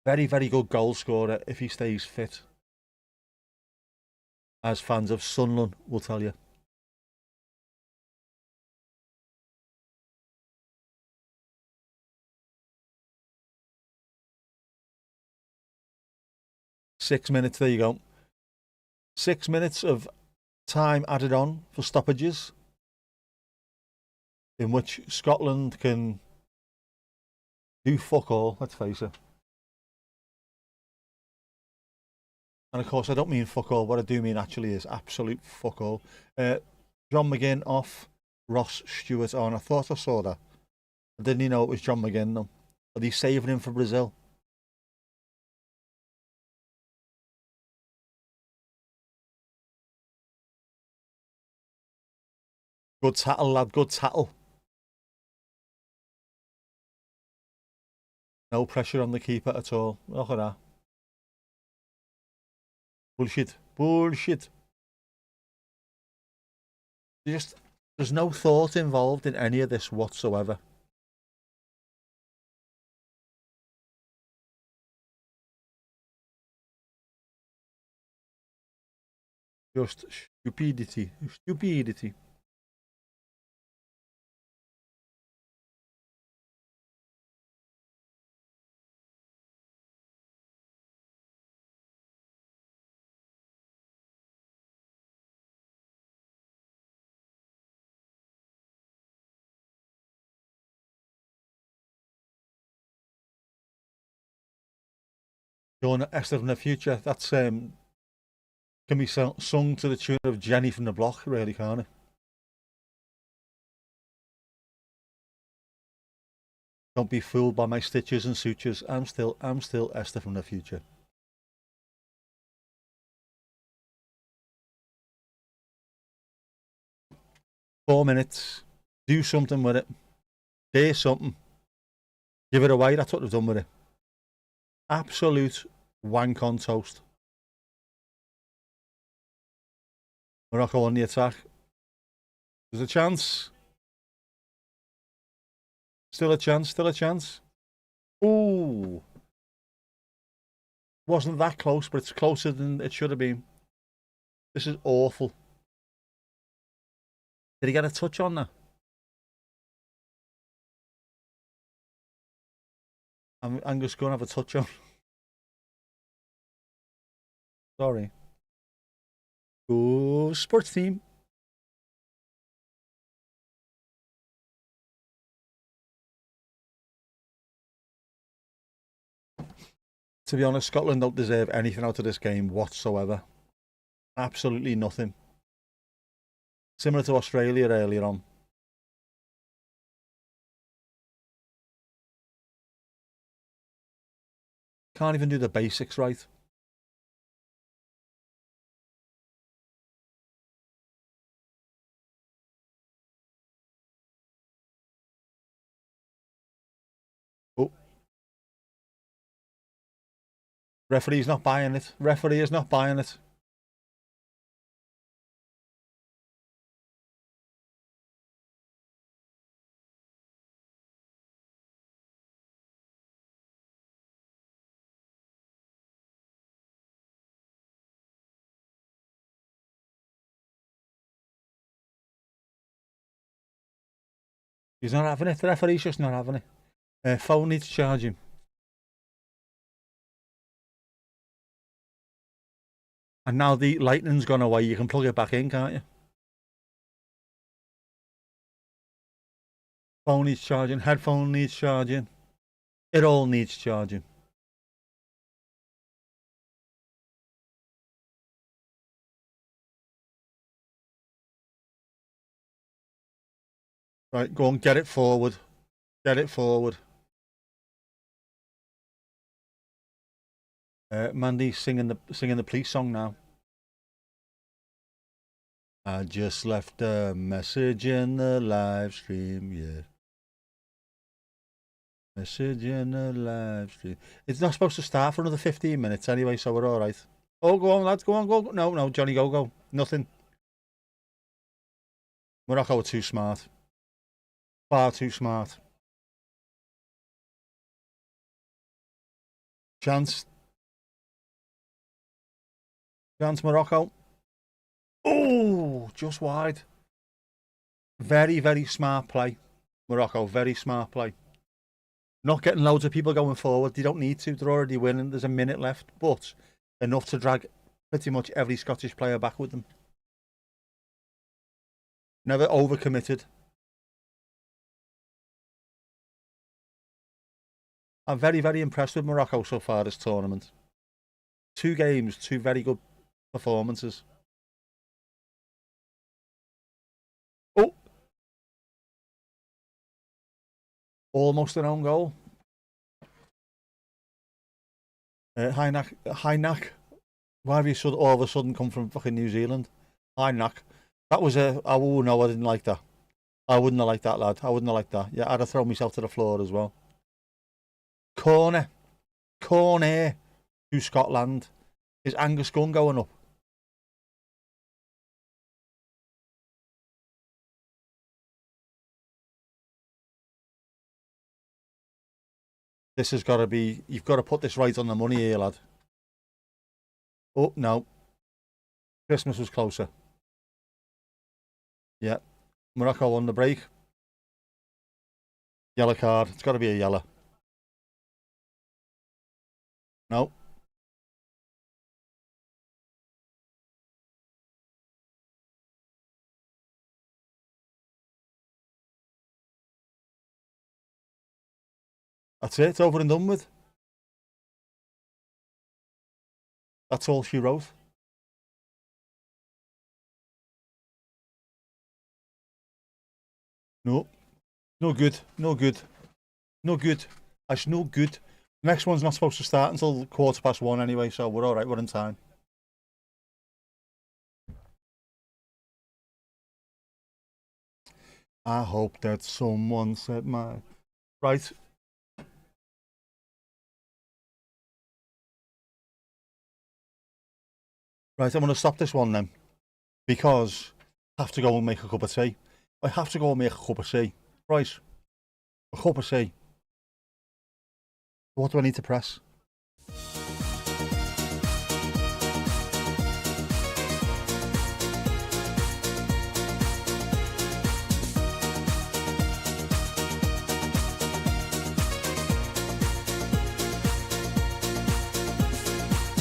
Very, very good goal scorer if he stays fit. As fans of Sunderland will tell you. .6 minutes, there you go. 6 minutes of time added on for stoppages, in which Scotland can do fuck all, let's face it. And of course, I don't mean fuck all. What I do mean actually is absolute fuck all. John McGinn off, Ross Stewart on. I thought I saw that. I didn't even know it was John McGinn though. Are they saving him for Brazil? Good tackle, lad. Good tackle. No pressure on the keeper at all. Look at that. Bullshit. Bullshit. There's no thought involved in any of this whatsoever. Just stupidity. Stupidity. Going Esther from the future. That's can be sung to the tune of Jenny from the Block, really, can't it? Don't be fooled by my stitches and sutures. I'm still Esther from the future. .4 minutes. Do something with it. Say something. Give it away. That's what they've done with it. Absolute wank on toast. Morocco on the attack. There's a chance. Still a chance. Still a chance. Ooh. Wasn't that close, but it's closer than it should have been. This is awful. Did he get a touch on that? I'm just going to have a touch on. Sorry. Oh, sports team. To be honest, Scotland don't deserve anything out of this game whatsoever. Absolutely nothing. Similar to Australia earlier on. Can't even do the basics right. Referee's not buying it. Referee is not buying it. He's not having it. The referee's just not having it. Phone needs charging. And now the lightning's gone away. You can plug it back in, can't you? Phone needs charging. Headphone needs charging. It all needs charging. Right, go on, get it forward. Get it forward. Mandy's singing the police song now. I just left a message in the live stream, yeah. Message in the live stream. It's not supposed to start for another 15 minutes anyway, so we're all right. Oh, go on, lads, go on, go. No, Johnny, go. Nothing. Morocco are too smart. Far too smart. Chance Morocco. Oh, just wide. Very, very smart play. Morocco, very smart play. Not getting loads of people going forward. They don't need to. They're already winning. There's a minute left, but enough to drag pretty much every Scottish player back with them. Never overcommitted. I'm very, very impressed with Morocco so far this tournament. 2 games, 2 very good performances. Oh! Almost an own goal. Hynak. Why have you all of a sudden come from fucking New Zealand? Hynak. That was a... Oh, no, I didn't like that. I wouldn't have liked that, lad. I wouldn't have liked that. Yeah, I'd have thrown myself to the floor as well. Corner to Scotland. Is Angus Gunn going up? This has got to be... You've got to put this right on the money here, lad. Oh, no. Christmas was closer. Yeah. Morocco on the break. Yellow card. It's got to be a yellow. No. That's it. It's over and done with. That's all she wrote. No. No good. No good. No good. That's no good. Next one's not supposed to start until 1:15 anyway, so we're alright. We're in time. I hope that someone said my... Right. Right, I'm going to stop this one then. Because I have to go and make a cup of tea. I have to go and make a cup of tea. Right. A cup of tea. What do I need to press?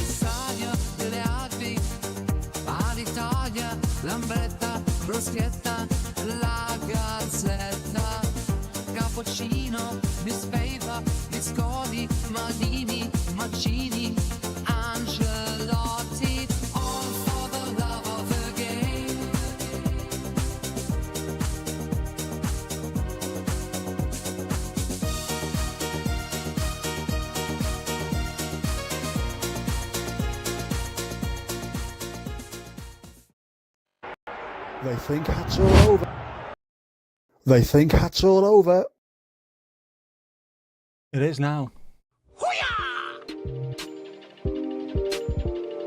Sagna delle Alpi, Alitalia, Lambretta, Bruschetta, la Gazzetta, Cappuccino, Miss Paper, Biscotti, Malini, Mancini, Angelotti, all for the love of the game. They think that's all over. They think that's all over. It is now.